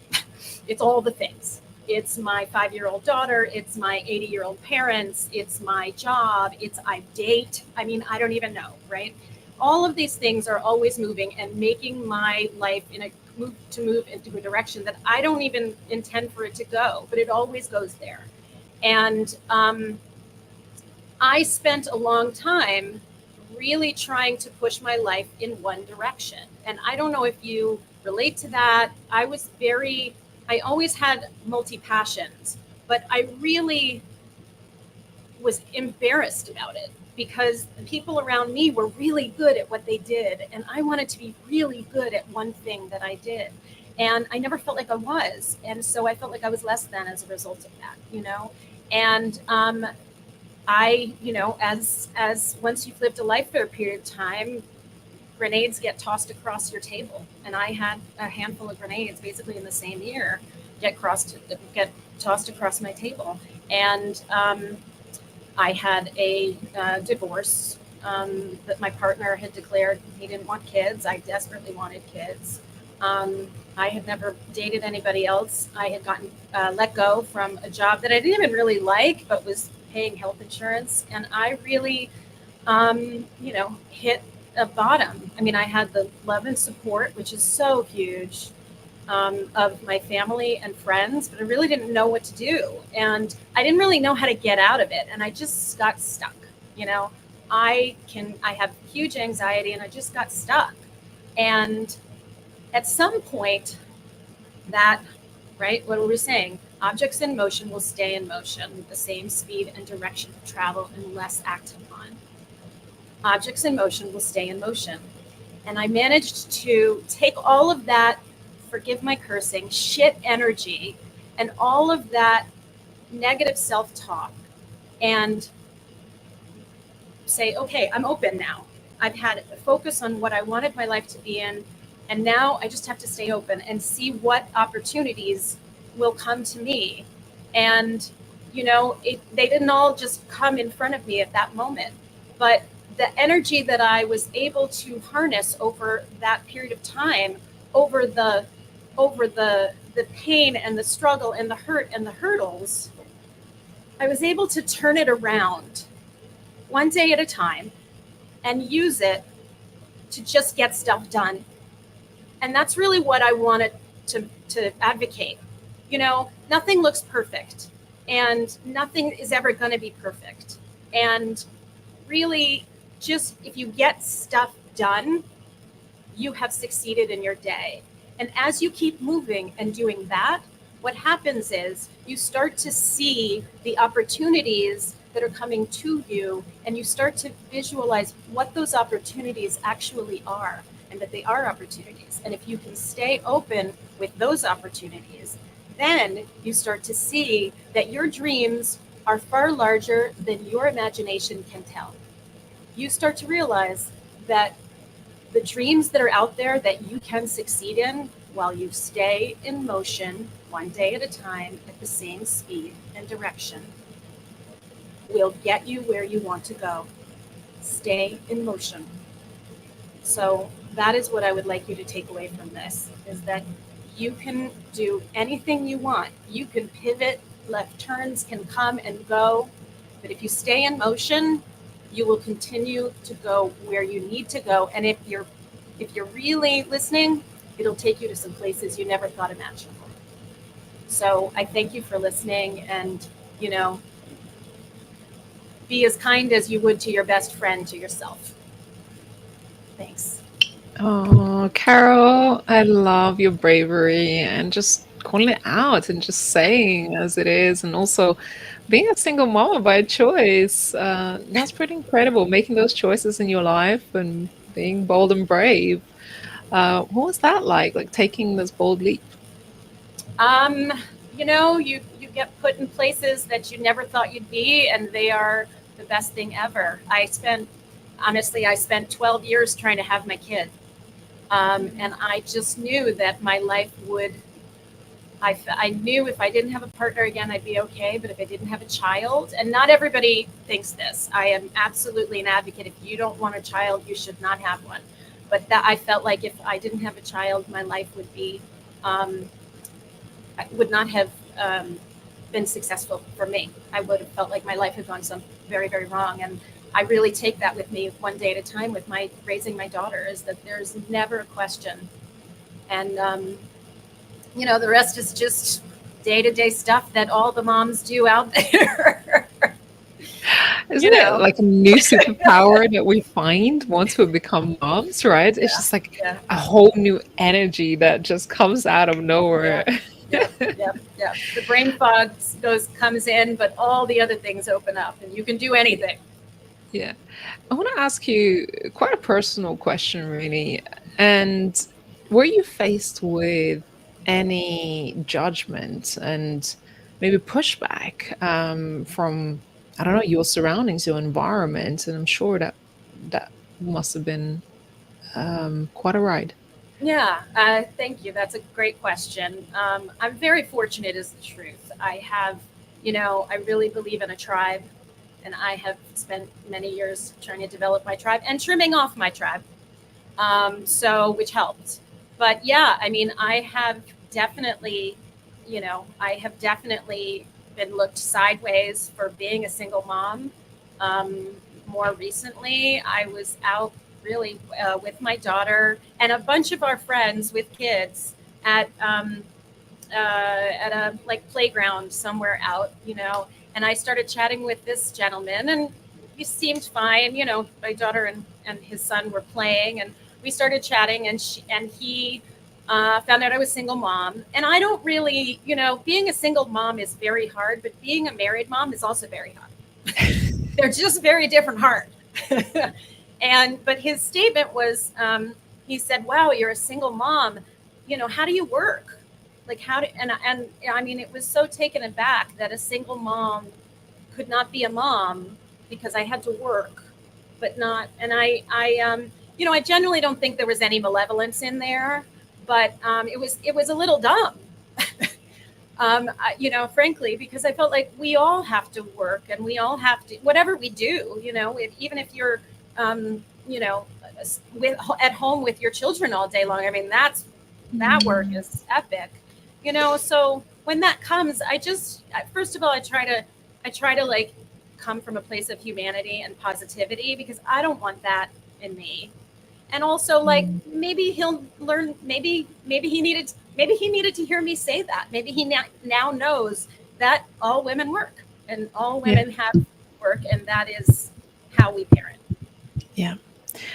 It's all the things. It's my 5-year-old daughter. It's my 80-year-old parents. It's my job. It's I date. I mean, I don't even know, right? All of these things are always moving and making my life move into a direction that I don't even intend for it to go, but it always goes there. And I spent a long time really trying to push my life in one direction. And I don't know if you relate to that. I always had multi-passions, but I really was embarrassed about it because the people around me were really good at what they did. And I wanted to be really good at one thing that I did. And I never felt like I was. And so I felt like I was less than as a result of that, And I, as once you've lived a life for a period of time, grenades get tossed across your table. And I had a handful of grenades basically in the same year get tossed across my table. And I had a divorce that my partner had declared he didn't want kids. I desperately wanted kids. I had never dated anybody else. I had gotten let go from a job that I didn't even really like, but was paying health insurance. And I really, hit a bottom. I mean, I had the love and support, which is so huge, of my family and friends, but I really didn't know what to do. And I didn't really know how to get out of it. And I just got stuck. I have huge anxiety and I just got stuck. And at some point right, what were we saying? Objects in motion will stay in motion with the same speed and direction of travel unless acted upon. Objects in motion will stay in motion. And I managed to take all of that, forgive my cursing, shit energy and all of that negative self-talk and say, okay, I'm open now. I've had a focus on what I wanted my life to be in. And now I just have to stay open and see what opportunities will come to me. And, they didn't all just come in front of me at that moment. But the energy that I was able to harness over that period of time, over the pain and the struggle and the hurt and the hurdles, I was able to turn it around one day at a time and use it to just get stuff done. And that's really what I wanted to advocate. Nothing looks perfect and nothing is ever going to be perfect. And really, just if you get stuff done, you have succeeded in your day. And as you keep moving and doing that, what happens is you start to see the opportunities that are coming to you, and you start to visualize what those opportunities actually are, and that they are opportunities. And if you can stay open with those opportunities, then you start to see that your dreams are far larger than your imagination can tell. You start to realize that the dreams that are out there that you can succeed in while you stay in motion one day at a time at the same speed and direction will get you where you want to go. Stay in motion. So that is what I would like you to take away from this, is that you can do anything you want. You can pivot, left turns can come and go, but if you stay in motion, you will continue to go where you need to go. And if you're really listening, it'll take you to some places you never thought imaginable. So I thank you for listening, and be as kind as you would to your best friend, to yourself. Thanks. Oh, Carol, I love your bravery and just calling it out and just saying as it is, and also being a single mama by choice. That's pretty incredible, making those choices in your life and being bold and brave. What was that like taking this bold leap? You get put in places that you never thought you'd be, and they are the best thing ever. I spent 12 years trying to have my kid. And I just knew that my life would, I knew if I didn't have a partner again, I'd be okay. But if I didn't have a child, and not everybody thinks this, I am absolutely an advocate. If you don't want a child, you should not have one. But that I felt like if I didn't have a child, my life would be, would not have been successful for me. I would have felt like my life had gone some very, very wrong. And I really take that with me one day at a time with raising my daughter, is that there's never a question. And, the rest is just day-to-day stuff that all the moms do out there. Isn't it like a new superpower that we find once we become moms, right? It's just like a whole new energy that just comes out of nowhere. Yeah. The brain fog comes in, but all the other things open up, and you can do anything. Yeah. I want to ask you quite a personal question, really. And were you faced with any judgment and maybe pushback from, I don't know, your surroundings, your environment? And I'm sure that must have been quite a ride. Yeah, thank you. That's a great question. I'm very fortunate, is the truth. I have, I really believe in a tribe, and I have spent many years trying to develop my tribe and trimming off my tribe, which helped. But yeah, I mean, I have definitely been looked sideways for being a single mom. More recently, I was out really with my daughter and a bunch of our friends with kids at a playground somewhere out, and I started chatting with this gentleman, and he seemed fine. My daughter and his son were playing, and we started chatting, and he found out I was a single mom. And I don't really, being a single mom is very hard, but being a married mom is also very hard. They're just very different hard. But his statement was, he said, "Wow, you're a single mom. How do you work? Like, and I mean, it was so taken aback that a single mom could not be a mom, because I had to work, but not." And I generally don't think there was any malevolence in there, but it was a little dumb, frankly, because I felt like we all have to work, and we all have to, whatever we do, even if you're, at home with your children all day long. I mean, that work is epic, so when that comes, first of all, I try to like come from a place of humanity and positivity, because I don't want that in me. And also, like, maybe he'll learn, maybe he needed to hear me say that. Maybe he now knows that all women work, and all women have work, and that is how we parent. Yeah.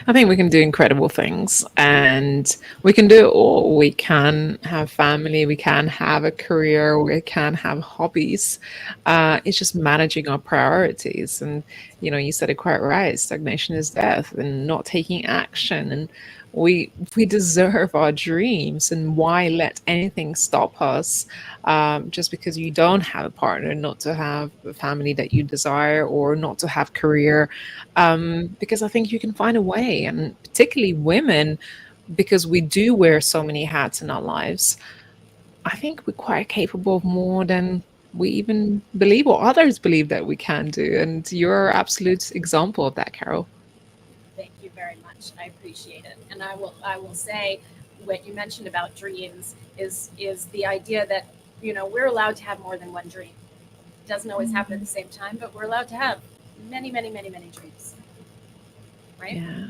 I think we can do incredible things, and we can do it all. We can have family, we can have a career, we can have hobbies. It's just managing our priorities. And, you said it quite right. Stagnation is death, and not taking action. And we deserve our dreams, and why let anything stop us just because you don't have a partner, not to have a family that you desire, or not to have career, because I think you can find a way. And particularly women, because we do wear so many hats in our lives, I think we're quite capable of more than we even believe, or others believe that we can do. And you're an absolute example of that, Carol. Thank you very much. I appreciate it. And I will say what you mentioned about dreams is the idea that, you know, we're allowed to have more than one dream. It doesn't always happen at the same time, but we're allowed to have many, many, many, many dreams. Right? Yeah.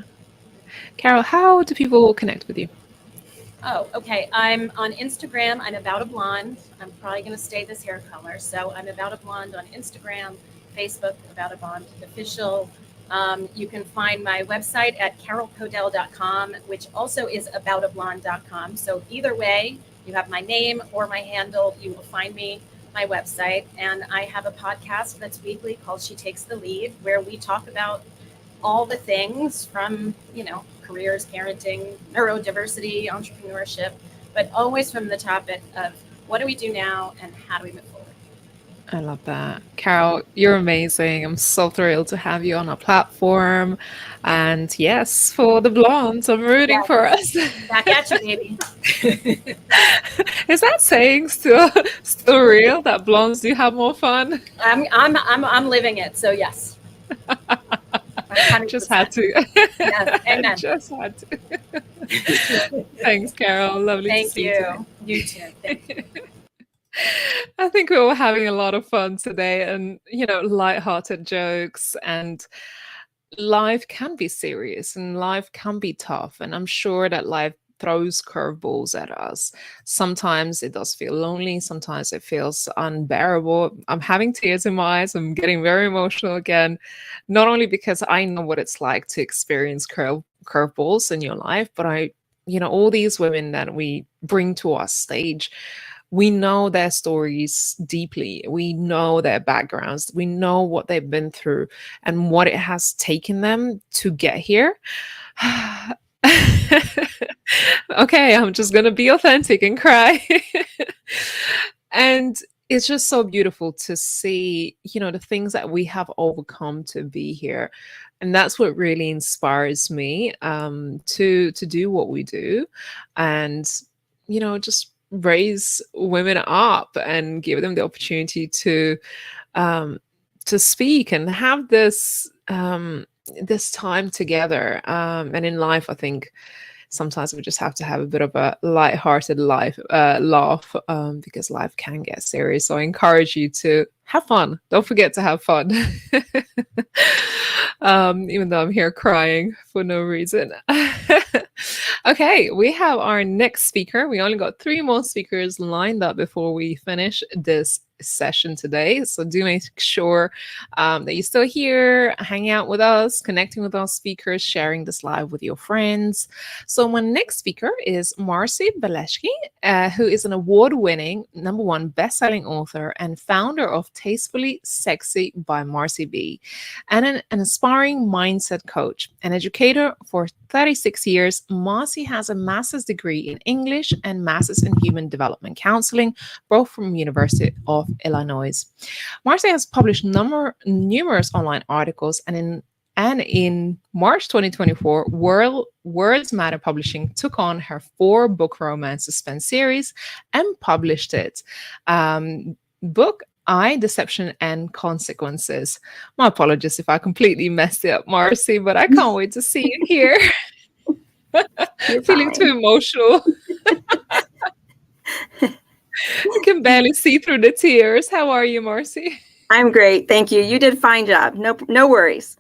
Carol, how do people connect with you? Oh, okay. I'm on Instagram. I'm About a Blonde. I'm probably going to stay this hair color. So I'm About a Blonde on Instagram, Facebook, About a Blonde Official. You can find my website at carolcodell.com, which also is aboutablonde.com. So either way, you have my name or my handle, you will find me, my website. And I have a podcast that's weekly called She Takes the Lead, where we talk about all the things from, you know, careers, parenting, neurodiversity, entrepreneurship, but always from the topic of what do we do now and how do we move forward? I love that. Carol, you're amazing. I'm so thrilled to have you on our platform. And yes, for the blondes, I'm rooting for us. Back at you, baby. Is that saying still real that blondes do have more fun? I'm living it. So yes. Just had to. Yes, amen. Just had to. Thanks, Carol. Lovely to see you. Thank you. You too. Thank you. I think we were having a lot of fun today, and you know, lighthearted jokes, and life can be serious and life can be tough, and I'm sure that life throws curveballs at us. Sometimes it does feel lonely, sometimes it feels unbearable. I'm having tears in my eyes. I'm getting very emotional again, not only because I know what it's like to experience curveballs in your life, but you know, all these women that we bring to our stage, we know their stories deeply. We know their backgrounds. We know what they've been through and what it has taken them to get here. Okay, I'm just going to be authentic and cry. And it's just so beautiful to see, you know, the things that we have overcome to be here. And that's what really inspires me to do what we do. And, you know, just raise women up and give them the opportunity to speak and have this this time together. And in life, I think sometimes we just have to have a bit of a light-hearted laugh because life can get serious. So I encourage you to have fun. Don't forget to have fun. Even though I'm here crying for no reason. Okay, we have our next speaker. We only got 3 more speakers lined up before we finish this session today. So do make sure that you're still here, hanging out with us, connecting with our speakers, sharing this live with your friends. So my next speaker is Marcy Beleshki, who is an award-winning #1 best-selling author and founder of Tastefully Sexy by Marcy B, and an aspiring mindset coach. An educator for 36 years, Marcy has a master's degree in English and master's in human development counseling, both from University of Illinois. Marcy has published numerous online articles, and in March 2024, Words Matter Publishing took on her 4-book romance suspense series and published it. Book I, Deception and Consequences. My apologies if I completely messed it up, Marcy, but I can't wait to see you here. Feeling too emotional. I can barely see through the tears. How are you, Marcy? I'm great. Thank you. You did a fine job. No worries.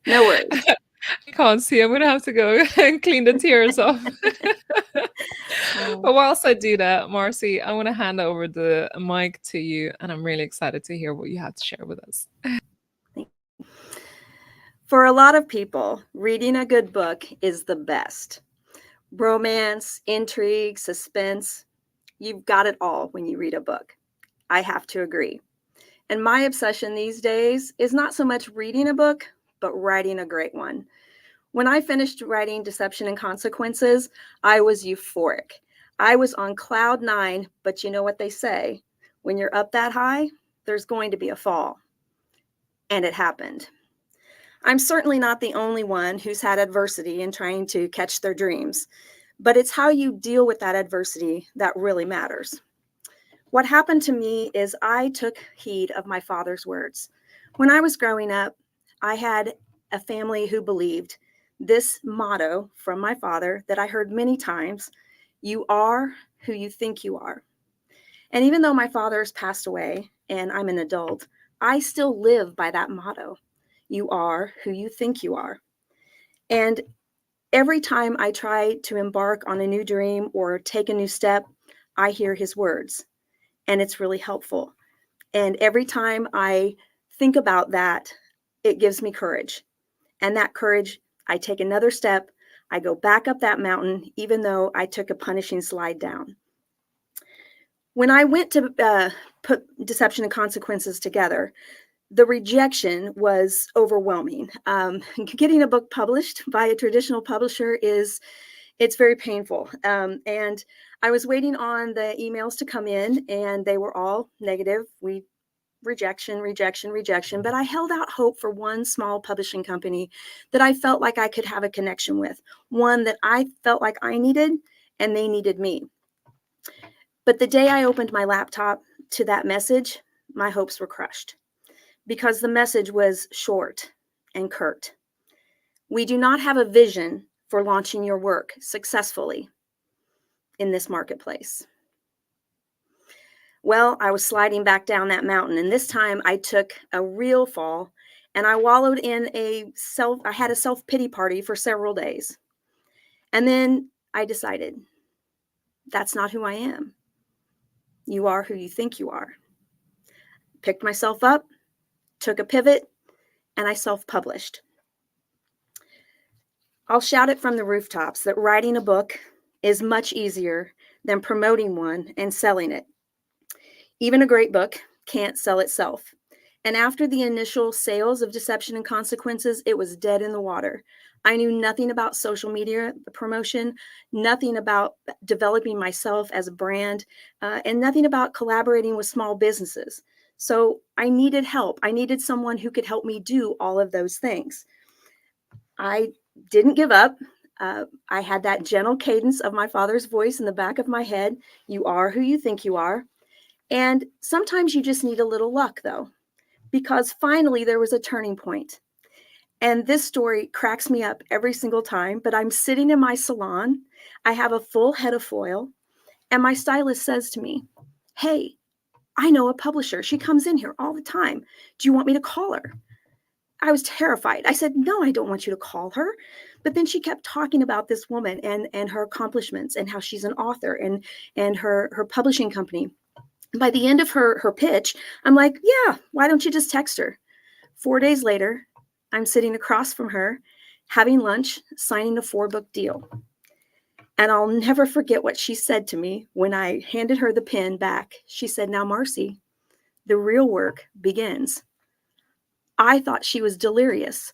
No worries. I can't see. I'm going to have to go and clean the tears off. But whilst I do that, Marcy, I want to hand over the mic to you, and I'm really excited to hear what you have to share with us. For a lot of people, reading a good book is the best. Romance, intrigue, suspense, you've got it all when you read a book. I have to agree. And my obsession these days is not so much reading a book, but writing a great one. When I finished writing Deception and Consequences, I was euphoric. I was on cloud 9, but you know what they say, when you're up that high, there's going to be a fall. And it happened. I'm certainly not the only one who's had adversity in trying to catch their dreams, but it's how you deal with that adversity that really matters. What happened to me is I took heed of my father's words. When I was growing up, I had a family who believed this motto from my father that I heard many times: you are who you think you are. And even though my father has passed away and I'm an adult, I still live by that motto: you are who you think you are. And every time I try to embark on a new dream or take a new step, I hear his words, and it's really helpful. And every time I think about that, it gives me courage. And that courage, I take another step. I go back up that mountain, even though I took a punishing slide down. When I went to put Deception and Consequences together, the rejection was overwhelming. Getting a book published by a traditional publisher it's very painful. And I was waiting on the emails to come in, and they were all negative. Rejection, rejection, rejection. But I held out hope for one small publishing company that I felt like I could have a connection with, one that I felt like I needed and they needed me. But the day I opened my laptop to that message, my hopes were crushed because the message was short and curt. We do not have a vision for launching your work successfully in this marketplace. Well, I was sliding back down that mountain, and this time I took a real fall, and I wallowed in I had a self-pity party for several days. And then I decided, that's not who I am. You are who you think you are. Picked myself up, took a pivot, and I self-published. I'll shout it from the rooftops that writing a book is much easier than promoting one and selling it. Even a great book can't sell itself. And after the initial sales of Deception and Consequences, it was dead in the water. I knew nothing about social media promotion, nothing about developing myself as a brand, and nothing about collaborating with small businesses. So I needed help. I needed someone who could help me do all of those things. I didn't give up. I had that gentle cadence of my father's voice in the back of my head. You are who you think you are. And sometimes you just need a little luck, though, because finally there was a turning point. And this story cracks me up every single time, but I'm sitting in my salon. I have a full head of foil, and my stylist says to me, "Hey, I know a publisher. She comes in here all the time. Do you want me to call her?" I was terrified. I said, "No, I don't want you to call her." But then she kept talking about this woman and her accomplishments and how she's an author and her publishing company. By the end of her pitch, I'm like, "Yeah, why don't you just text her?" 4 days later, I'm sitting across from her, having lunch, signing a 4-book deal. And I'll never forget what she said to me when I handed her the pen back. She said, "Now, Marcy, the real work begins." I thought she was delirious.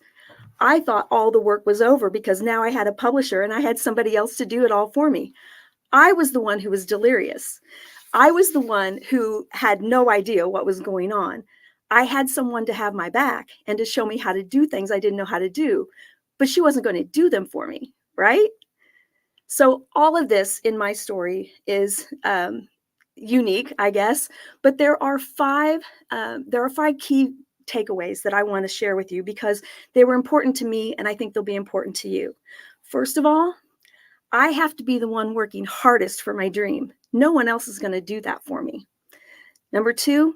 I thought all the work was over because now I had a publisher and I had somebody else to do it all for me. I was the one who was delirious. I was the one who had no idea what was going on. I had someone to have my back and to show me how to do things I didn't know how to do, but she wasn't going to do them for me, right? So all of this in my story is unique, I guess, but there are five key takeaways that I want to share with you because they were important to me and I think they'll be important to you. First of all, I have to be the one working hardest for my dream. No one else is going to do that for me. Number 2,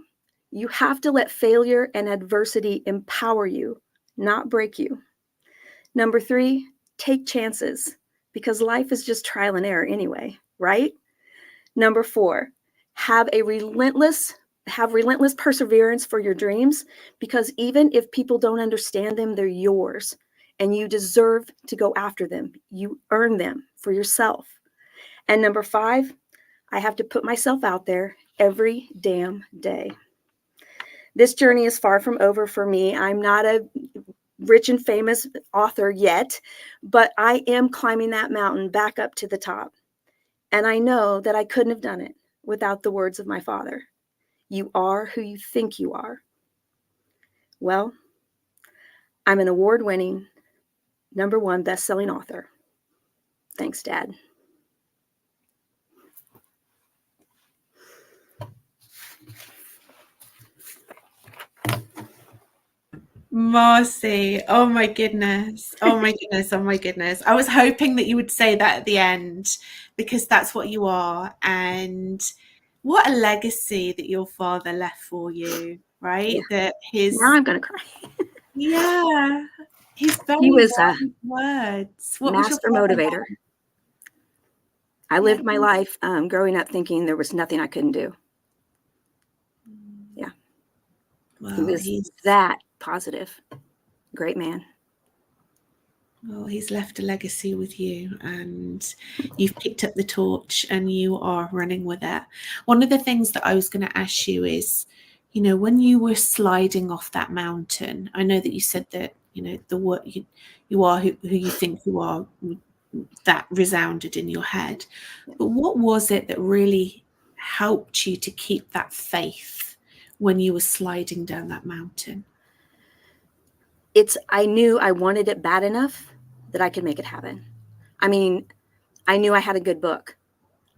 you have to let failure and adversity empower you, not break you. Number 3, take chances because life is just trial and error anyway, right? Number 4, have relentless perseverance for your dreams because even if people don't understand them, they're yours and you deserve to go after them. You earn them for yourself. And number 5, I have to put myself out there every damn day. This journey is far from over for me. I'm not a rich and famous author yet, but I am climbing that mountain back up to the top. And I know that I couldn't have done it without the words of my father. You are who you think you are. Well, I'm an award-winning #1 best-selling author. Thanks, Dad. Marcy, oh my goodness. Oh my goodness. Oh my goodness. I was hoping that you would say that at the end because that's what you are. And what a legacy that your father left for you, right? That his, Now I'm going to cry. yeah, his very He was a wise words. What was your master father motivator. like? I Yeah. lived my life growing up thinking there was nothing I couldn't do. Yeah. He Well, was that positive. Great man. well, he's left a legacy with you, and you've picked up the torch and you are running with it. One of the things that I was going to ask you is, you know, when you were sliding off that mountain, I know that you said that, you know, the what you are who you think you are, that resounded in your head. But what was it that really helped you to keep that faith when you were sliding down that mountain? I knew I wanted it bad enough that I could make it happen. I mean, I knew I had a good book.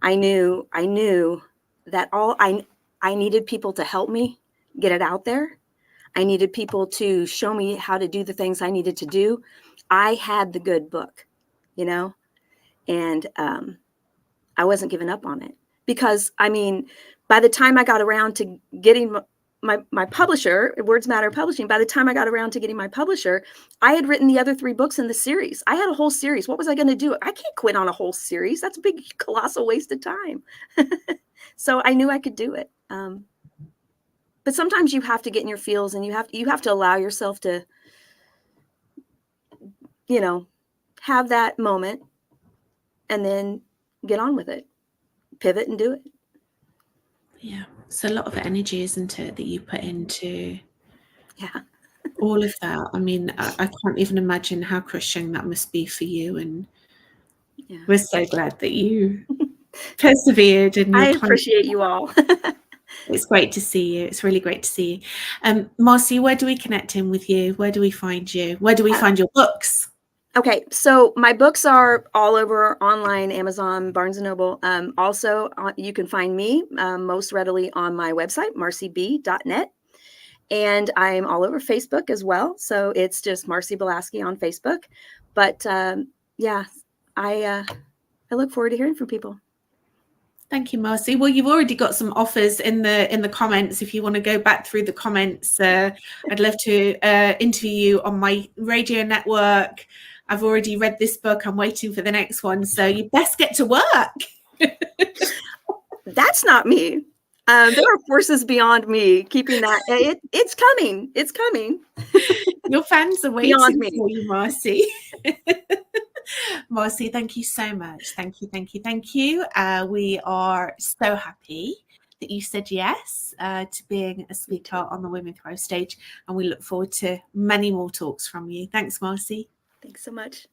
I knew that I needed people to help me get it out there. I needed people to show me how to do the things I needed to do. I had the good book, you know, and I wasn't giving up on it because, I mean, by the time I got around to getting my publisher, Words Matter Publishing, by the time I got around to getting my publisher, I had written the other 3 books in the series. I had a whole series. What was I going to do? I can't quit on a whole series. That's a big, colossal waste of time. So I knew I could do it. But sometimes you have to get in your feels, and you have to allow yourself to, you know, have that moment and then get on with it, pivot and do it. Yeah, it's a lot of energy, isn't it, that you put into Yeah. all of that. I mean, I can't even imagine how crushing that must be for you. And Yeah. we're so glad that you persevered. And I appreciate you all. It's great to see you. It's really great to see you. Marcy, where do we connect in with you? Where do we find you? Where do we find your books? Okay, so my books are all over online, Amazon, Barnes & Noble. Also, you can find me most readily on my website, marcyb.net. And I'm all over Facebook as well. So it's just Marcy Belaski on Facebook. But yeah, I look forward to hearing from people. Thank you, Marcy. Well, you've already got some offers in the comments. If you want to go back through the comments, I'd love to interview you on my radio network. I've already read this book. I'm waiting for the next one. So you best get to work. That's not me. There are forces beyond me keeping that. It's coming. It's coming. Your fans are waiting Beyond me. for you, Marcy. Marcy, thank you so much. Thank you, thank you, thank you. We are so happy that you said yes to being a speaker on the Women Thrive stage, and we look forward to many more talks from you. Thanks, Marcy. Thanks so much.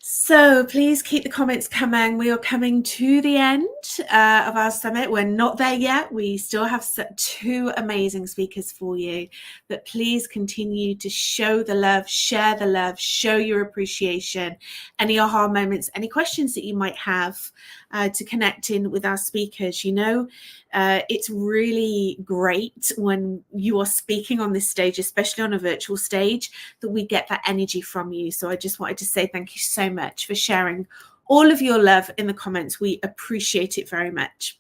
So please keep the comments coming. We are coming to the end of our summit. We're not there yet. We still have 2 amazing speakers for you, but please continue to show the love, share the love, show your appreciation, any aha moments, any questions that you might have to connect in with our speakers. You know, it's really great when you are speaking on this stage, especially on a virtual stage, that we get that energy from you. So I just wanted to say thank you so much for sharing all of your love in the comments. We appreciate it very much.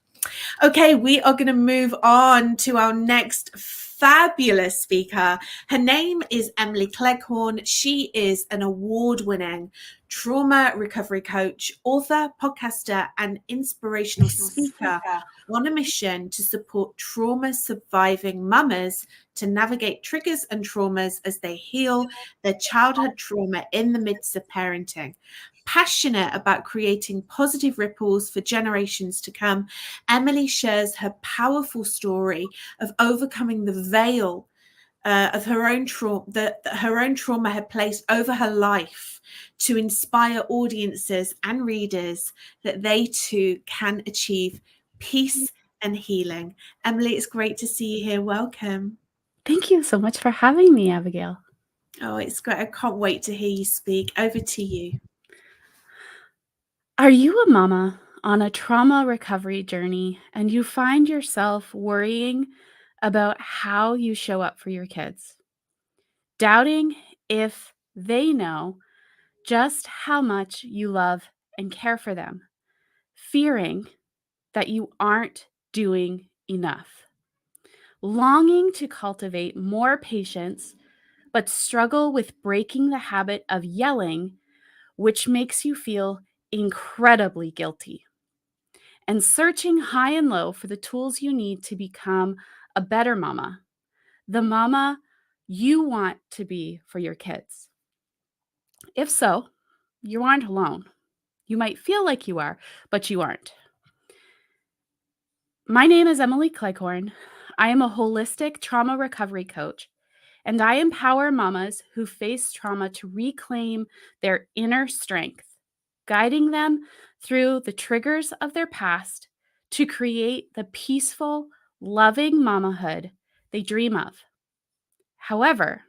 Okay, we are going to move on to our next fabulous speaker. Her name is Emily Cleghorn. She is an award-winning trauma recovery coach, author, podcaster, and inspirational speaker on a mission to support trauma surviving mamas to navigate triggers and traumas as they heal their childhood trauma in the midst of parenting. Passionate about creating positive ripples for generations to come, Emily shares her powerful story of overcoming the veil of her own trauma that her own trauma had placed over her life, to inspire audiences and readers that they too can achieve peace and healing. Emily, it's great to see you here. Welcome. Thank you so much for having me, Abigail. Oh, it's great. I can't wait to hear you speak. Over to you. Are you a mama on a trauma recovery journey and you find yourself worrying about how you show up for your kids? doubting if they know just how much you love and care for them, fearing that you aren't doing enough, longing to cultivate more patience, but struggle with breaking the habit of yelling, which makes you feel incredibly guilty, and searching high and low for the tools you need to become a better mama, the mama you want to be for your kids. If so, you aren't alone. You might feel like you are, but you aren't. My name is Emily Cleghorn. I am a holistic trauma recovery coach, and I empower mamas who face trauma to reclaim their inner strength, guiding them through the triggers of their past to create the peaceful, loving mamahood they dream of. However,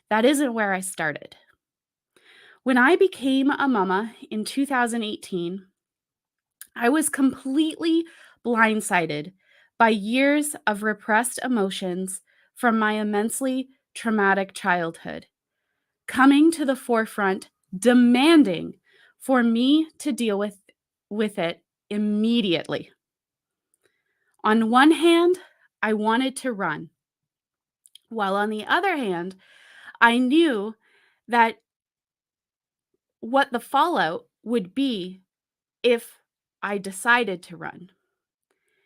that isn't where I started. When I became a mama in 2018, I was completely blindsided by years of repressed emotions from my immensely traumatic childhood, coming to the forefront, demanding for me to deal with it immediately. On one hand, I wanted to run, while on the other hand, I knew that what the fallout would be if I decided to run.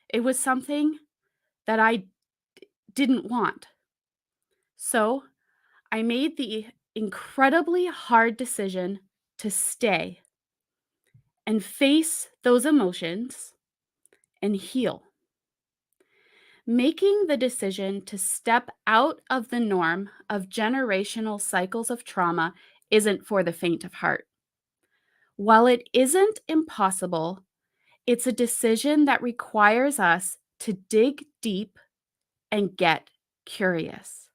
It was something that I didn't want. So I made the incredibly hard decision to stay and face those emotions and heal. Making the decision to step out of the norm of generational cycles of trauma isn't for the faint of heart. While it isn't impossible, it's a decision that requires us to dig deep and get curious.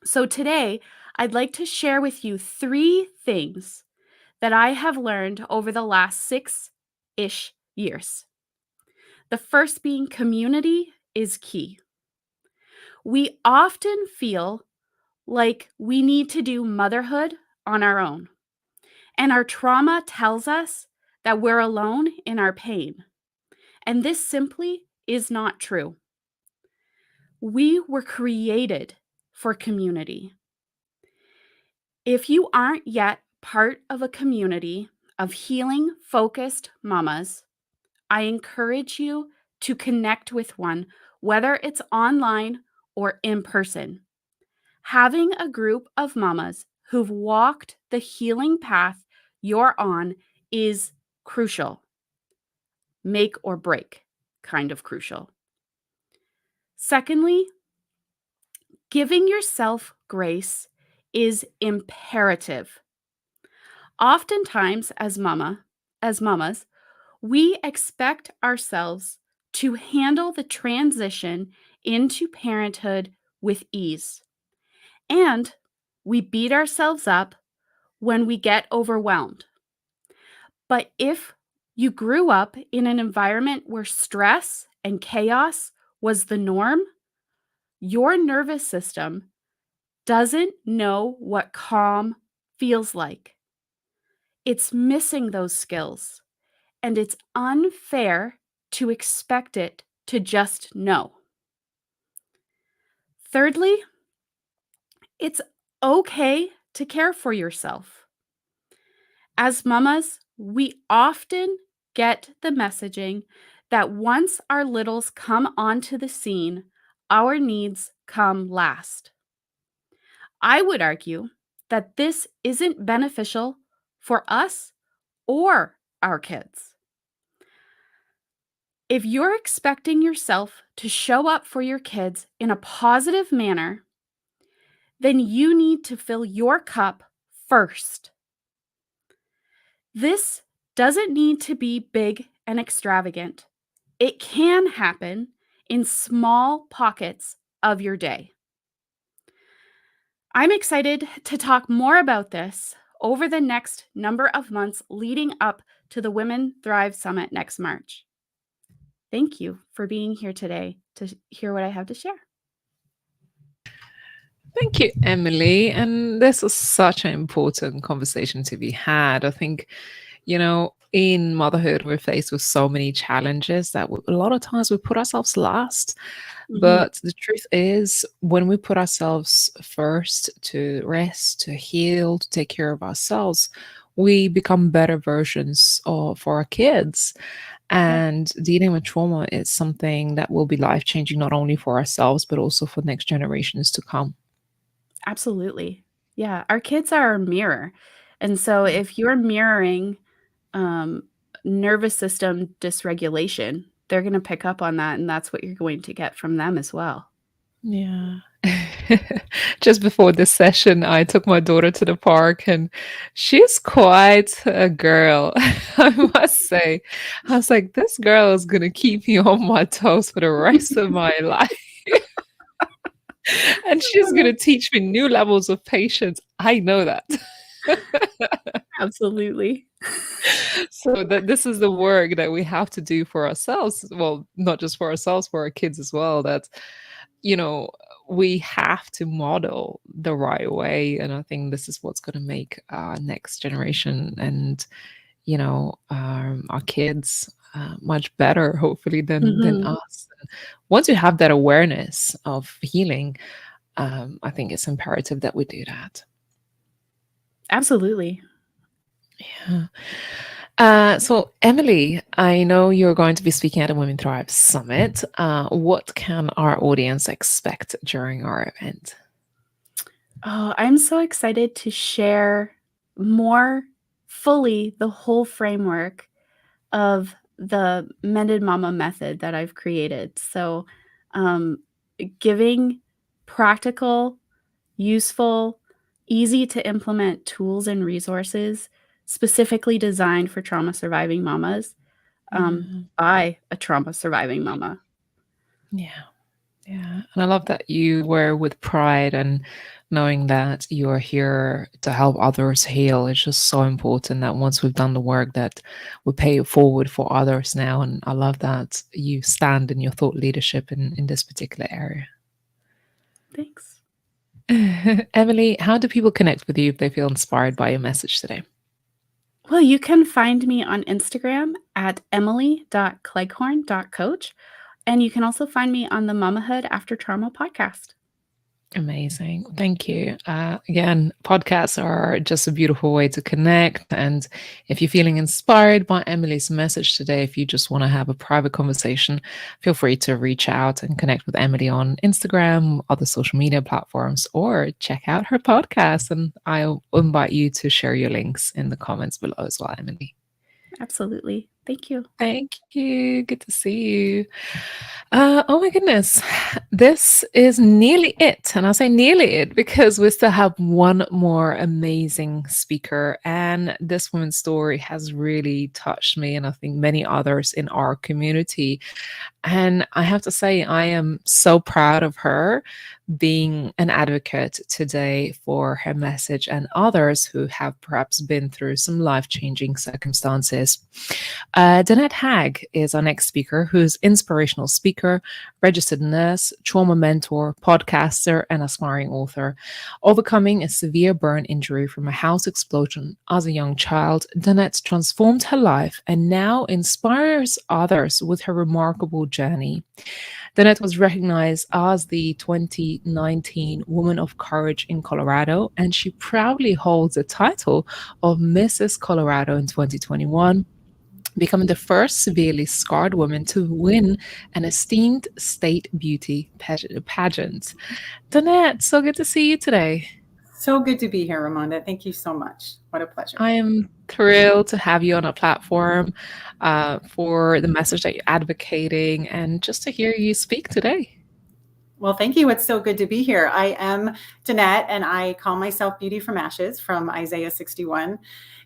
So today, I'd like to share with you 3 things that I have learned over the last 6-ish years. The first being community is key. We often feel like we need to do motherhood on our own, and our trauma tells us that we're alone in our pain. And this simply is not true. We were created for community. If you aren't yet part of a community of healing focused mamas, I encourage you to connect with one, whether it's online or in person. Having a group of mamas who've walked the healing path you're on is crucial. Make or break kind of crucial. Secondly, giving yourself grace is imperative. Oftentimes as mamas, we expect ourselves to handle the transition into parenthood with ease. And we beat ourselves up when we get overwhelmed. But if you grew up in an environment where stress and chaos was the norm, your nervous system doesn't know what calm feels like. It's missing those skills, and it's unfair to expect it to just know. Thirdly, it's okay to care for yourself. As mamas, we often get the messaging that once our littles come onto the scene, our needs come last. I would argue that this isn't beneficial for us or our kids. If you're expecting yourself to show up for your kids in a positive manner, then you need to fill your cup first. This doesn't need to be big and extravagant. It can happen in small pockets of your day. I'm excited to talk more about this over the next number of months leading up to the Women Thrive Summit next March. Thank you for being here today to hear what I have to share. Thank you, Emily. And this is such an important conversation to be had. I think, in motherhood, we're faced with so many challenges that a lot of times we put ourselves last. Mhm. But the truth is, when we put ourselves first to rest, to heal, to take care of ourselves, we become better versions for our kids. Yeah, And dealing with trauma is something that will be life changing, not only for ourselves, but also for next generations to come. absolutely. Yeah, our kids are our mirror. And so if you're mirroring um, nervous system dysregulation, they're going to pick up on that. And that's what you're going to get from them as well. Yeah. Just before this session, I took my daughter to the park and she's quite a girl, I must say. I was like, this girl is going to keep me on my toes for the rest of my life. And she's going to teach me new levels of patience. I know that. Absolutely. So that this is the work that we have to do for ourselves. Well, not just for ourselves, for our kids as well. That, you know, we have to model the right way. And I think this is what's going to make our next generation and, our kids much better, hopefully, than Mhm. us. Once you have that awareness of healing, I think it's imperative that we do that. Absolutely. Yeah. So, Emily, I know you're going to be speaking at the Women Thrive Summit. What can our audience expect during our event? Oh, I'm so excited to share more fully the whole framework of the Mended Mama method that I've created. So, um, giving practical, useful, easy to implement tools and resources specifically designed for trauma surviving mamas Yeah. by a trauma surviving mama. Yeah. Yeah. And I love that you were with pride and knowing that you're here to help others heal. It's just so important that once we've done the work that we pay it forward for others now. And I love that you stand in your thought leadership in this particular area. Thanks. Emily, how do people connect with you if they feel inspired by your message today? Well, you can find me on Instagram at emily.cleghorn.coach. And you can also find me on the Mamahood After Trauma podcast. Amazing. Thank you. Again, podcasts are just a beautiful way to connect. And if you're feeling inspired by Emily's message today, if you just want to have a private conversation, feel free to reach out and connect with Emily on Instagram, other social media platforms, or check out her podcast. And I'll invite you to share your links in the comments below as well, Emily. Absolutely. Thank you. Thank you. Good to see you. Oh my goodness. This is nearly it. And I say nearly it because we still have one more amazing speaker. And this woman's story has really touched me and I think many others in our community. And I have to say, I am so proud of her being an advocate today for her message and others who have perhaps been through some life-changing circumstances. Danette Hag is our next speaker, who's inspirational speaker, registered nurse, trauma mentor, podcaster, and aspiring author. Overcoming a severe burn injury from a house explosion as a young child, Danette transformed her life and now inspires others with her remarkable journey. Danette was recognized as the 2019 Woman of Courage in Colorado, and she proudly holds the title of Mrs. Colorado in 2021, becoming the first severely scarred woman to win an esteemed state beauty pageant. Danette, so good to see you today. So good to be here, Ramonda. Thank you so much. What a pleasure. I am thrilled to have you on a platform for the message that you're advocating and just to hear you speak today. Well, thank you. It's so good to be here. I am Danette, and I call myself Beauty from Ashes from Isaiah 61.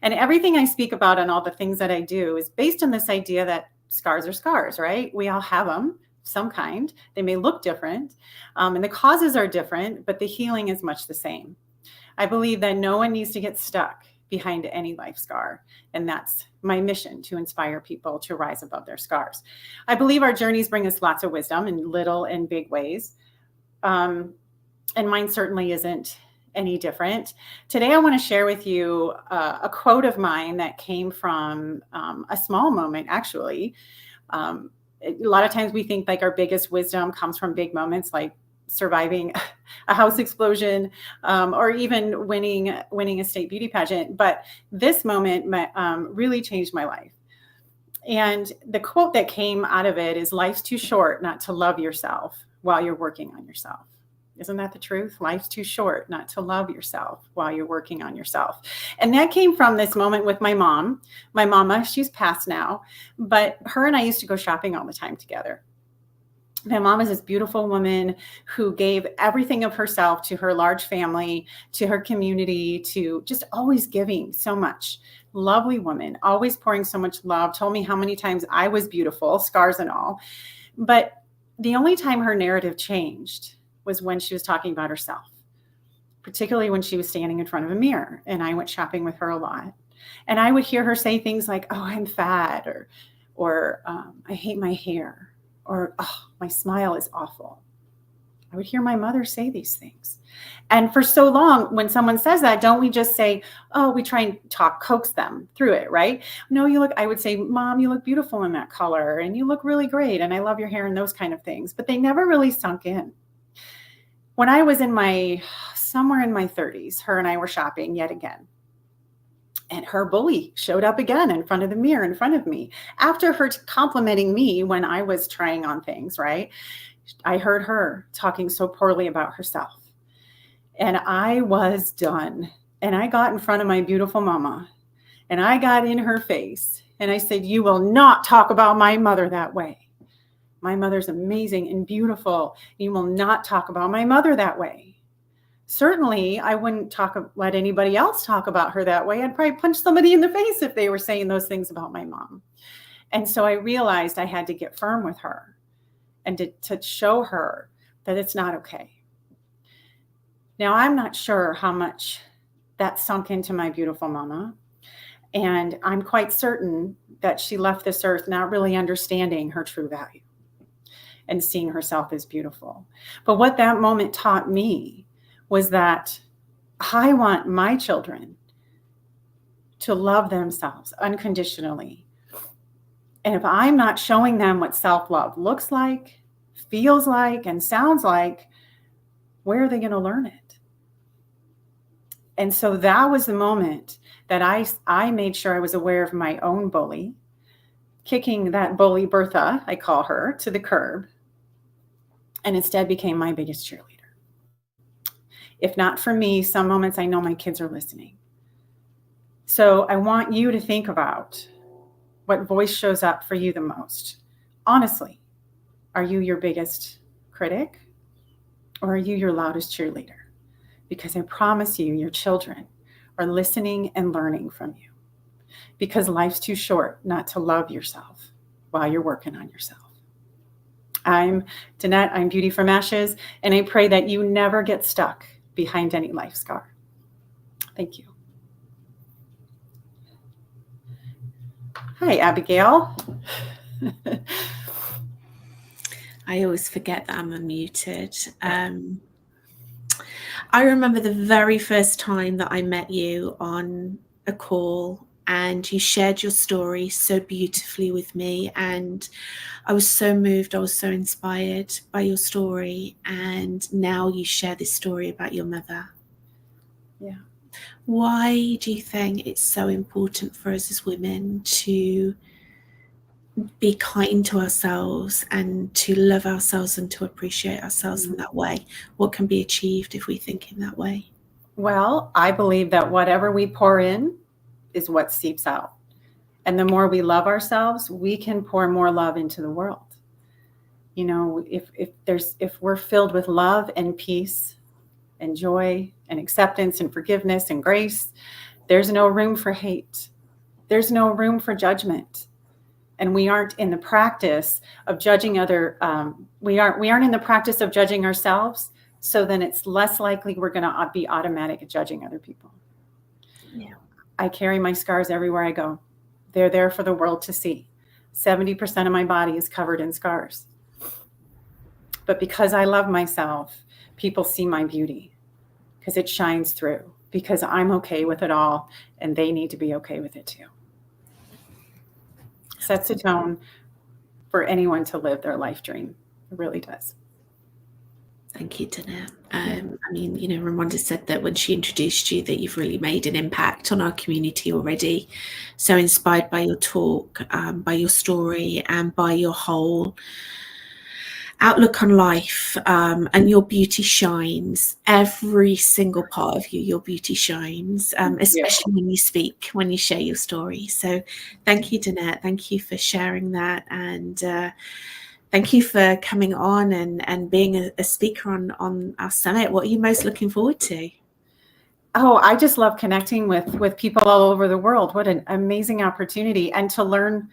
And everything I speak about and all the things that I do is based on this idea that scars are scars, right? We all have them, some kind. They may look different, and the causes are different, but the healing is much the same. I believe that no one needs to get stuck behind any life scar. And that's my mission, to inspire people to rise above their scars. I believe our journeys bring us lots of wisdom in little and big ways. And mine certainly isn't any different. Today, I want to share with you a quote of mine that came from a small moment, actually. A lot of times we think like our biggest wisdom comes from big moments like surviving a house explosion or even winning a state beauty pageant. But this moment really changed my life. And the quote that came out of it is, life's too short not to love yourself while you're working on yourself. Isn't that the truth? Life's too short not to love yourself while you're working on yourself. And that came from this moment with my mom. My mama, she's passed now, but her and I used to go shopping all the time together. My mom is this beautiful woman who gave everything of herself to her large family, to her community, to just always giving so much. Lovely woman, always pouring so much love, told me how many times I was beautiful, scars and all. But the only time her narrative changed was when she was talking about herself, particularly when she was standing in front of a mirror. And I went shopping with her a lot. And I would hear her say things like, oh, I'm fat, or I hate my hair, or oh, my smile is awful. I would hear my mother say these things. And for so long, when someone says that, don't we just say, oh, we try and coax them through it, right? No, I would say, Mom, you look beautiful in that color, and you look really great, and I love your hair, and those kind of things. But they never really sunk in. When I was somewhere in my 30s, her and I were shopping yet again. And her bully showed up again in front of the mirror in front of me. After her complimenting me when I was trying on things, right? I heard her talking so poorly about herself. And I was done. And I got in front of my beautiful mama. And I got in her face. And I said, you will not talk about my mother that way. My mother's amazing and beautiful. You will not talk about my mother that way. Certainly, I wouldn't let anybody else talk about her that way. I'd probably punch somebody in the face if they were saying those things about my mom. And so I realized I had to get firm with her and to show her that it's not okay. Now, I'm not sure how much that sunk into my beautiful mama. And I'm quite certain that she left this earth not really understanding her true value and seeing herself as beautiful. But what that moment taught me was that I want my children to love themselves unconditionally. And if I'm not showing them what self-love looks like, feels like, and sounds like, where are they going to learn it? And so that was the moment that I made sure I was aware of my own bully, kicking that bully, Bertha, I call her, to the curb, and instead became my biggest cheerleader. If not for me, some moments I know my kids are listening. So I want you to think about what voice shows up for you the most. Honestly, are you your biggest critic, or are you your loudest cheerleader? Because I promise you, your children are listening and learning from you. Because life's too short not to love yourself while you're working on yourself. I'm Danette, I'm Beauty from Ashes, and I pray that you never get stuck behind any life scar. Thank you. Hi, Abigail. I always forget that I'm unmuted. I remember the very first time that I met you on a call, and you shared your story so beautifully with me, and I was so moved, I was so inspired by your story, and now you share this story about your mother. Yeah. Why do you think it's so important for us as women to be kind to ourselves and to love ourselves and to appreciate ourselves in that way? What can be achieved if we think in that way? Well, I believe that whatever we pour in is what seeps out. And the more we love ourselves, we can pour more love into the world. You know, if we're filled with love and peace and joy and acceptance and forgiveness and grace, there's no room for hate. There's no room for judgment. And we aren't in the practice of judging we aren't in the practice of judging ourselves. So then it's less likely we're going to be automatic at judging other people. Yeah. I carry my scars everywhere I go. They're there for the world to see. 70% of my body is covered in scars. But because I love myself, people see my beauty because it shines through, because I'm okay with it all and they need to be okay with it too. Sets a tone for anyone to live their life dream. It really does. Thank you, Danette. I mean, you know, Raimonda said that when she introduced you that you've really made an impact on our community already. So inspired by your talk, by your story, and by your whole outlook on life, and your beauty shines. Every single part of you, your beauty shines, especially when you speak, when you share your story. So thank you, Danette. Thank you for sharing that. And thank you for coming on and being a speaker on our summit. What are you most looking forward to? Oh, I just love connecting with people all over the world. What an amazing opportunity, and to learn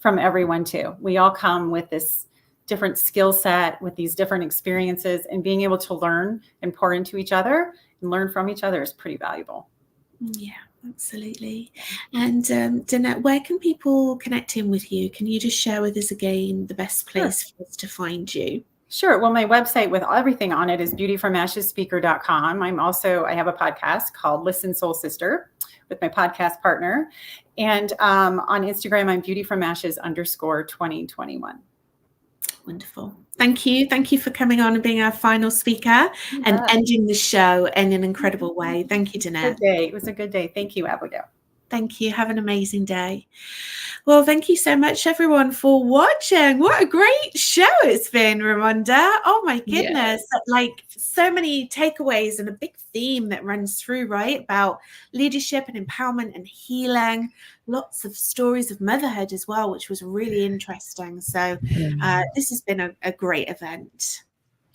from everyone too. We all come with this different skill set, with these different experiences, and being able to learn and pour into each other and learn from each other is pretty valuable. Yeah, absolutely. And Danette, where can people connect in with you? Can you just share with us again the best place for us to find you? Sure. Well, my website with everything on it is beautyfromashesspeaker.com. I have a podcast called Listen Soul Sister with my podcast partner. And on Instagram, I'm beautyfromashes_2021. Wonderful. Thank you. Thank you for coming on and being our final speaker and ending the show in an incredible way. Thank you, Danette. Good day. It was a good day. Thank you, Abigail. Thank you. Have an amazing day. Well, thank you so much, everyone, for watching. What a great show it's been, Raimonda. Oh, my goodness. Yes. Like, so many takeaways and a big theme that runs through, right? About leadership and empowerment and healing. Lots of stories of motherhood as well, which was really interesting. So this has been a great event.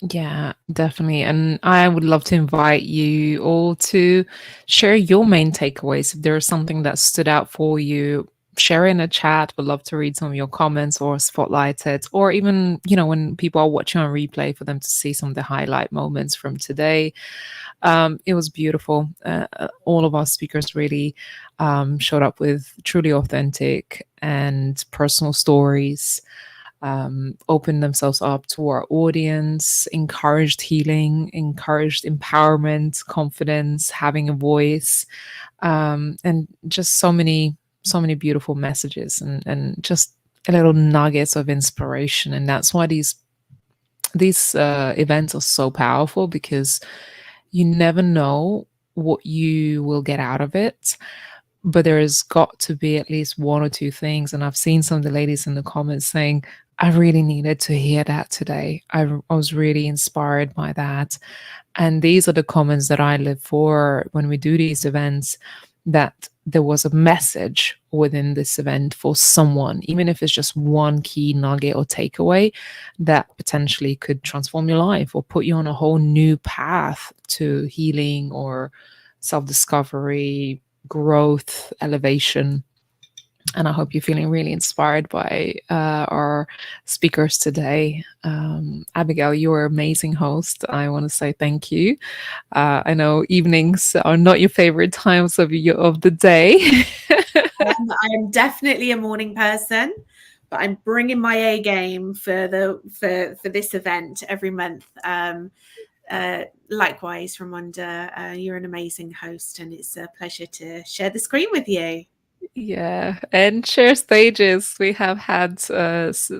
Yeah, definitely. And I would love to invite you all to share your main takeaways. If there's something that stood out for you, share in a chat. Would love to read some of your comments or spotlight it. Or even, you know, when people are watching on replay, for them to see some of the highlight moments from today. It was beautiful. All of our speakers really showed up with truly authentic and personal stories. Opened themselves up to our audience, encouraged healing, encouraged empowerment, confidence, having a voice, and just so many beautiful messages and just a little nuggets of inspiration. And that's why these events are so powerful, because you never know what you will get out of it. But there has got to be at least one or two things. And I've seen some of the ladies in the comments saying, I really needed to hear that today. I was really inspired by that. And these are the comments that I live for when we do these events, that there was a message within this event for someone, even if it's just one key nugget or takeaway that potentially could transform your life or put you on a whole new path to healing or self-discovery, growth, elevation. And I hope you're feeling really inspired by our speakers today. Abigail, you're an amazing host. I want to say thank you. I know evenings are not your favorite times of the day. I am definitely a morning person, but I'm bringing my A game for this event every month. Likewise, Raimonda, you're an amazing host, and it's a pleasure to share the screen with you. Yeah, and share stages. We have had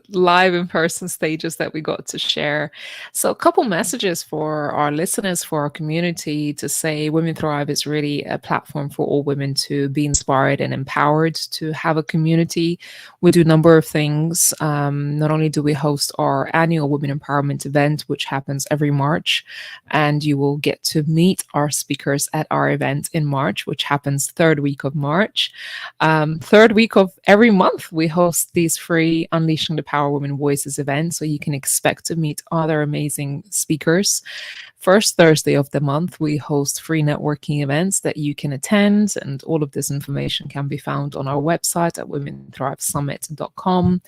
live in-person stages that we got to share. So a couple messages for our listeners, for our community, to say Women Thrive is really a platform for all women to be inspired and empowered, to have a community. We do a number of things. Not only do we host our annual Women Empowerment event, which happens every March, and you will get to meet our speakers at our event in March, which happens third week of March. Third week of every month, we host these free Unleashing the Power Women Voices events, so you can expect to meet other amazing speakers. First Thursday of the month, we host free networking events that you can attend, and all of this information can be found on our website at womenthrivesummit.com.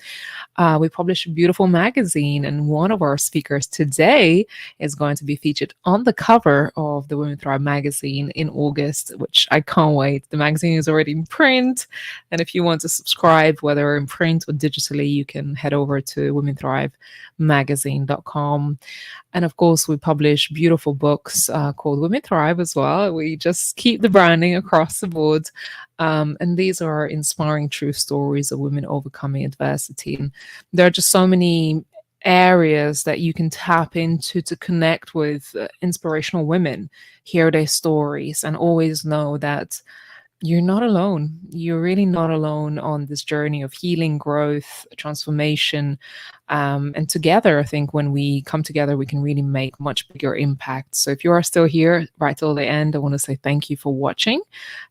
We publish a beautiful magazine, and one of our speakers today is going to be featured on the cover of the Women Thrive magazine in August, which I can't wait. The magazine is already in print, and if you want to subscribe, whether in print or digitally, you can head over to womenthrivemagazine.com. And of course, we publish beautiful books called Women Thrive as well. We just keep the branding across the board. And these are inspiring true stories of women overcoming adversity. And there are just so many areas that you can tap into to connect with inspirational women, hear their stories, and always know that you're not alone. You're really not alone on this journey of healing, growth, transformation. And together, I think when we come together, we can really make much bigger impact. So if you are still here right till the end, I want to say thank you for watching.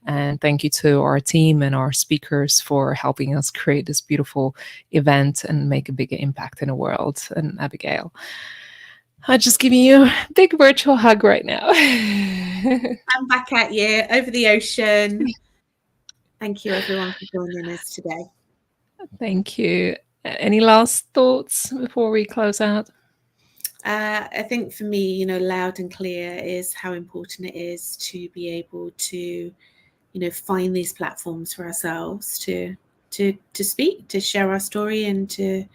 And thank you to our team and our speakers for helping us create this beautiful event and make a bigger impact in the world. And Abigail, I'm just giving you a big virtual hug right now. I'm back at you over the ocean. Thank you, everyone, for joining us today. Thank you. Any last thoughts before we close out? I think for me, loud and clear is how important it is to be able to, find these platforms for ourselves to speak, to share our story, and to,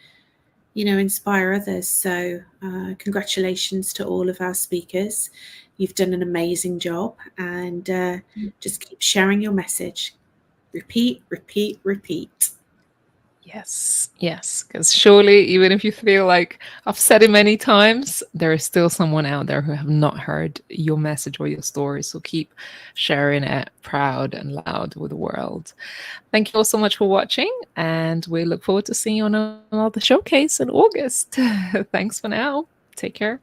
inspire others. So congratulations to all of our speakers. You've done an amazing job, and just keep sharing your message. Repeat, repeat, repeat. Yes, because surely, even if you feel like I've said it many times, there is still someone out there who have not heard your message or your story. So keep sharing it proud and loud with the world. Thank you all so much for watching, and we look forward to seeing you on another showcase in August. Thanks for now. Take care.